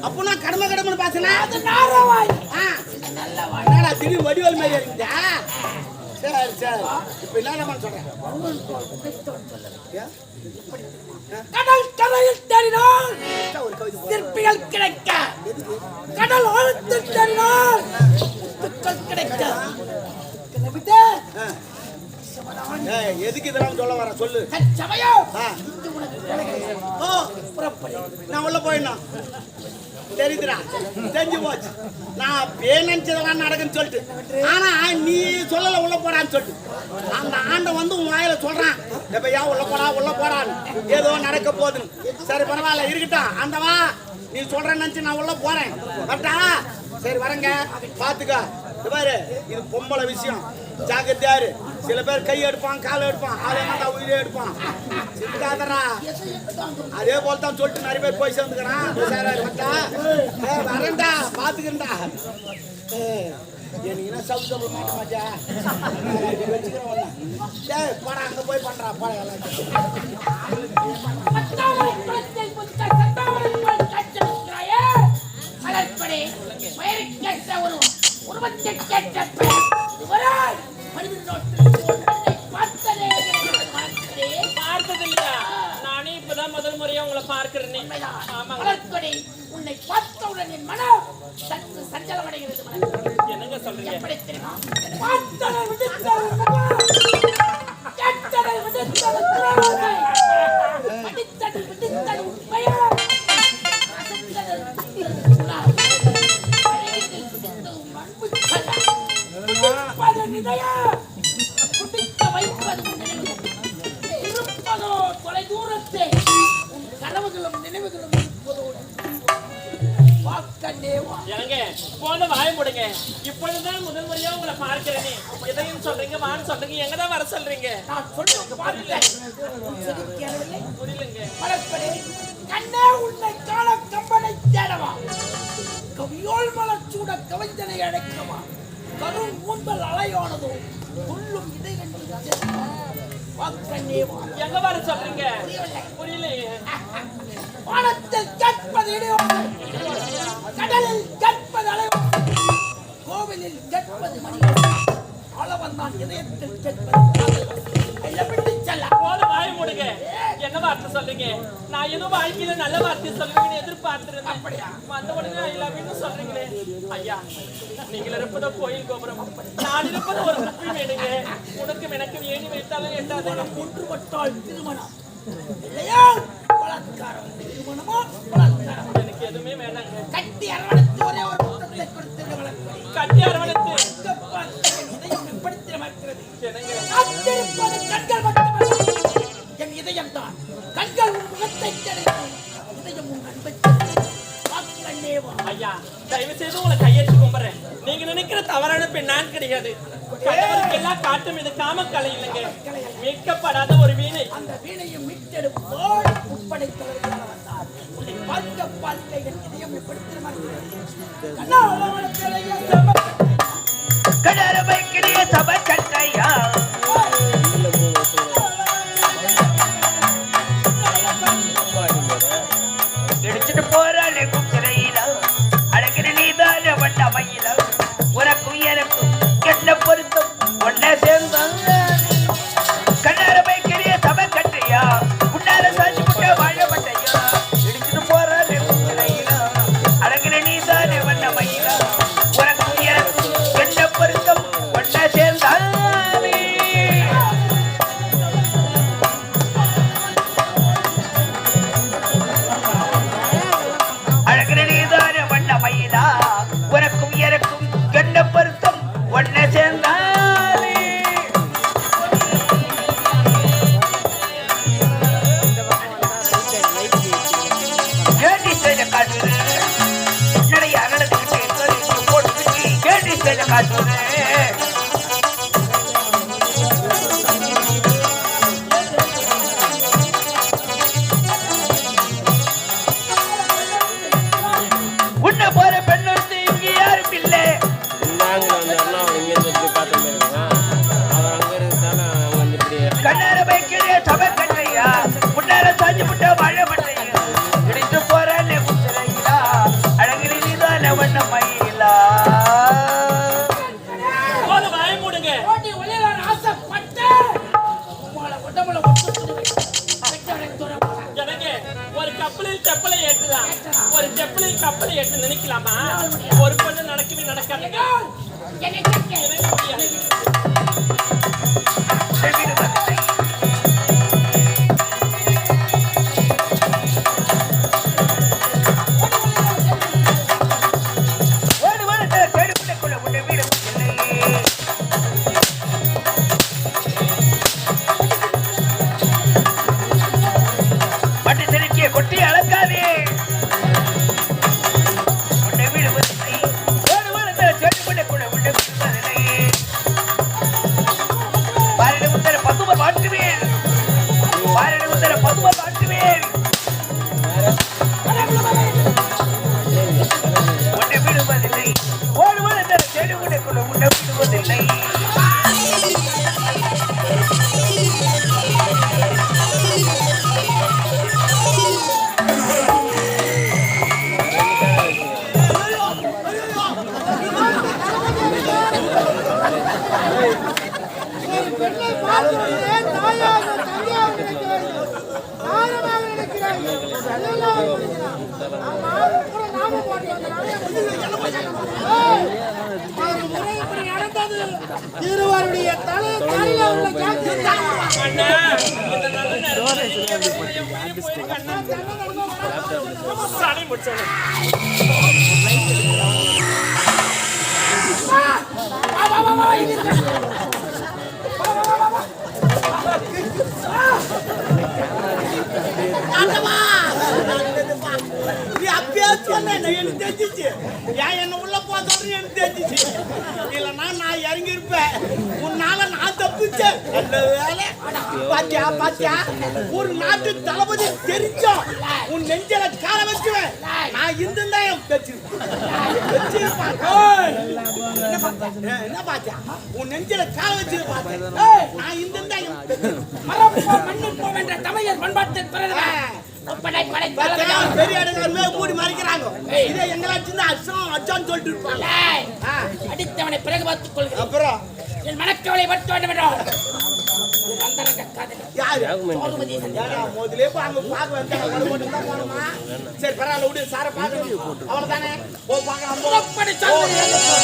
அப்போ நான் கடமை கடமைன்னு பாத்தனா திடீர் வடிவல் மாதிரி இருக்குதா சரி சரி இப்ப என்ன சொல்றேன் கடல் கரையில் தேடினால் சிற்பிகள் கிடைக்க கடல் ஆழத்தில் தேடினால் முத்துக்கள் கிடைக்க எதுக்கு இதெல்லாம் சொல்ல வர சொல்லு நான் உள்ள போயிடணும் தெரியுதுடா தெரிஞ்சு போச்சு நான் பே நினைச்சதெல்லாம் நடக்குன்னு சொல்லிட்டு ஆனா நீ சொல்லல உள்ள போடான்னு சொல்லிட்டு அந்த ஆண்டை வந்து உன் வாயில சொல்றான் எப்பயா உள்ள போடான்னு ஏதோ நடக்க போகுதுன்னு சரி பரவாயில்ல இருக்கட்டும் அந்த வா நீ சொல்றேன்னு நினைச்சு நான் உள்ள போறேன் பட்டா சரி வரங்க பாத்துக்க பாரு இது பொம்பளை விஷயம் ஜாக்கிரதையாரு சில பேர் கை எடுப்பான் காலை எடுப்பான் ஆளே மாட்டா உயிரே எடுப்பான் சித்தாதரா அதே போல தான் சொல்லிட்டு நிறைய பேர் போய் சேர்ந்துக்கிறான் வரேன்டா பாத்துக்கிறேன்டா எனக்கு என்ன சவுத்து மாட்ட மாச்சா வச்சுக்கிறேன் ஒண்ணு. டேய் போடா அங்க போய் பண்றா போட எல்லாம் பத்தாவரை குளத்தில் புத்த சத்தாவரை போல் காட்சியளிக்கிறாயே. அதன்படி பெயருக்கேற்ற உருவத்திற்கேற்ற பெயர் இதுவரை மனிதனோட்டில் ஒன்றை பார்த்ததே கிடையாது. பார்த்ததில்லையா? நானே இப்பதான் முதல் முறையா உங்களை பார்க்கிறேன். ஆமாங்க. வளர்க்கொடி உன்னை பார்த்தவுடன் என் மனம் சற்று சஞ்சலமடைகிறது. என்னங்க சொல்றீங்க? எப்படி தெரியுமா? பார்த்ததை விடுத்தது கேட்டதை விடுத்தது திராவை. படித்தது விடுத்தது உண்மையா? அசைத்தது உணர்வு. அழகில் விடுத்தது அன்பு சதா. துடிப்பது நிலையா? துடிக்க வைப்பது நினைவு. இருப்பதோ தொலை தூரத்தே. உன் கனவுகளும் நினைவுகளும் இருப்பதோடு வாக்கண்டேவா. ஏங்க போன வாய முடுங்க. இப்பொழுதுதான் முதல் முறையா உங்களை பார்க்கிறேனே. எதையும் சொல்றீங்க, வான்னு சொல்றீங்க, எங்கதான் வர சொல்றீங்க? நான் சொல்ல பார்த்தேன். சிரிக்கவில்லை. புரியலங்க. மலர்ப்படே, கண்ணே உன்னை காண கம்பனை தேடவா? கவியோல் மலச்சூட கவிஞனை அழைக்கவா? கரும் கூந்தல் அலையானதோ உள்ளும் இதை கண்டு வாக்கண்டேவா. எங்க வர சொல்றீங்க? புரியலையே. வானத்தில் கேட்பது இடையோடு, கடலில் கேட்பது அலையோடு, கோவிலில் கேட்பது மணியோடு, அளவன் தான் இதயத்தில் கேட்பது விட்டு செல்ல. போன வாய முடுங்க. என்ன வார்த்தை சொல்றீங்க? நான் ஏதோ வாழ்க்கையில நல்ல வார்த்தை சொல்லுவீங்கன்னு எதிர்பார்த்திருந்தேன். அப்படியா? வந்த உடனே ஐ லவ் யூன்னு சொல்றீங்களே. ஐயா, நீங்கள் இருப்பதோ கோயில் கோபுரம், நான் இருப்பது ஒரு குப்பி மேடுங்க. உனக்கும் எனக்கும் ஏணி வைத்தாலும் எட்டாது. ஒன்றுபட்டால் திருமணம் இல்லையா? பலாத்காரம். திருமணமா பலாத்காரம்? எனக்கு எதுவுமே வேண்டாங்க. கட்டி அரவணைத்து ஒரே ஒரு முத்தத்தை கொடுத்து வளர்ப்பது. கட்டி அரவணைத்து இதயம் எப்படி திறமக்கிறது? என்னங்க? காத்திருப்பது கண்கள் மட்டுமல்ல, என் இதயம் தான். கண்கள் உன் முகத்தை கிடைக்கும், இதயம் உன் அன்பை வாக்கண்டேவா. ஐயா, தயவு செய்து உங்களை கையெழுத்து கும்பிடுறேன். நீங்க நினைக்கிற தவறான பெண் நான் கிடையாது. கணவருக்கெல்லாம் காட்டும் இது காமக்கலை இல்லைங்க. மீட்கப்படாத ஒரு வீணை. அந்த வீணையும் மீட்டெடுப்போல் உட்படைத்தவர்களாக வந்தார். உன்னை பார்க்க பார்க்க என் இதயம் எப்படி திறமக்கிறது? கண்ணாளவனத்திலேயே கடற்கரைக்கிறிய சபை கட்டையா எடுத்துட்டு போறாளே குச்சிரையில அழகிற நீதான வண்ண மயில உனக்கும் எனக்கும் என்ன பொருத்தம் ஒன்ன சேர்ந்தாங்க. கடற்கரைக்கிறிய சபை கட்டையா உன்னால சாட்சி முட்டை வாழ மாட்டையா எடுத்துட்டு போறாளே குச்சிரையில அழகிற நீதான வண்ண மயில உனக்கும் எனக்கும் என்ன பொருத்தம் ஒன்ன சேர்ந்தாங்க. அழகிரீதான வண்ண மயிலா உனக்கும் எனக்கும் கண்ட பொருத்தம் ஒன்ன சேர்ந்தாலே. கேட்டி ஸ்டேஜ காட்டுது நிறைய நடந்துக்கிட்டு போட்டு கேட்டி ஸ்டேஜ காட்டுது. உன்ன போற பெண்ணொருத்தி இங்க யாரும் இல்லை. கண்ணார பைக்கிறிய சபை கட்டையா முன்னால சாஞ்சி முட்டை வாழ மாட்டையா இடித்து போறானே முச்சரையிலா அழகிரி நீதான வண்ண மயிலா. போன வாய மூடுங்க. ஓடி ஒளியார் ஆசைப்பட்டு உங்களை உடம்புல ஒட்டு பெற்றவரை தூரமாக எனக்கு ஒரு கப்பலில் செப்பலை ஏற்றலாம், ஒரு செப்பலில் கப்பலை ஏற்ற நினைக்கலாமா? ஒரு பொண்ணு நடக்கவே நடக்காதுங்க. என்னை கேட்க எனக்கு முடியாது. செவிடு வந்ததை ஓடு ஓடு தேடி பிள்ளைக்குள்ள உன்னை வீடு இல்லை. பட்டு செலுத்திய கொட்டி அளக்காதே உன்னை வீடு இல்லை. ஓடு ஓடு தேடி பிள்ளைக்குள்ள உன்னை வீடு இல்லை. பாரடி உத்தர பதும மாட்டுவேன், பாரடி உத்தர பதும மாட்டுவேன் உன்னை விடுவதில்லை. ஓடு ஓடு தேடி உன்னைக்குள்ள திருவாருடைய தலை தலையில உள்ள கேக்கு அண்ணா இந்த நல்ல நேரத்துல போய் கண்ணா சாணி முடிச்சானே ஆண்டவா! நீ அப்பயே சொன்ன எனக்கு தெரிஞ்சிச்சு. ஏன் என்ன உள்ள போக சொல்றேன்னு எனக்கு தெரிஞ்சிச்சு. இல்லைன்னா நான் இறங்கி இருப்பேன். உன்னால நான் தப்பிச்சேன். நல்ல வேலை. பாத்தியா பாத்தியா ஒரு நாட்டு தளபதி தெரிஞ்சோம் உன் நெஞ்சில கால வச்சுவேன். நான் இருந்தேன் வச்சிருப்பேன். என்ன பாத்தியா உன் நெஞ்சில கால வச்சு பார்த்தேன். நான் இருந்தேன் மரப்போ மண்ணுப்போ என்ற தமிழர் பண்பாட்டின் பிறகு ஒப்பனை படை பெரிய இடத்துல மூடி மறைக்கிறாங்க. இதே எங்களாச்சும் அச்சான்னு சொல்லிட்டு இருப்பாங்க. அடித்தவனை பிறகு பார்த்துக் கொள்கிறேன். அப்புறம் என் மனக்கவலை பற்ற வேண்டும் என்றால் உன் அந்தரங்க காதலி யாரு யாரா முதலே அங்க பாக்க வந்தாங்க போனோமா. சரி பரவாயில்ல விடு சார பாக்கணும் அவ்வளவுதானே போ பாக்கலாம் ஒப்பனை சொல்கிறேன்.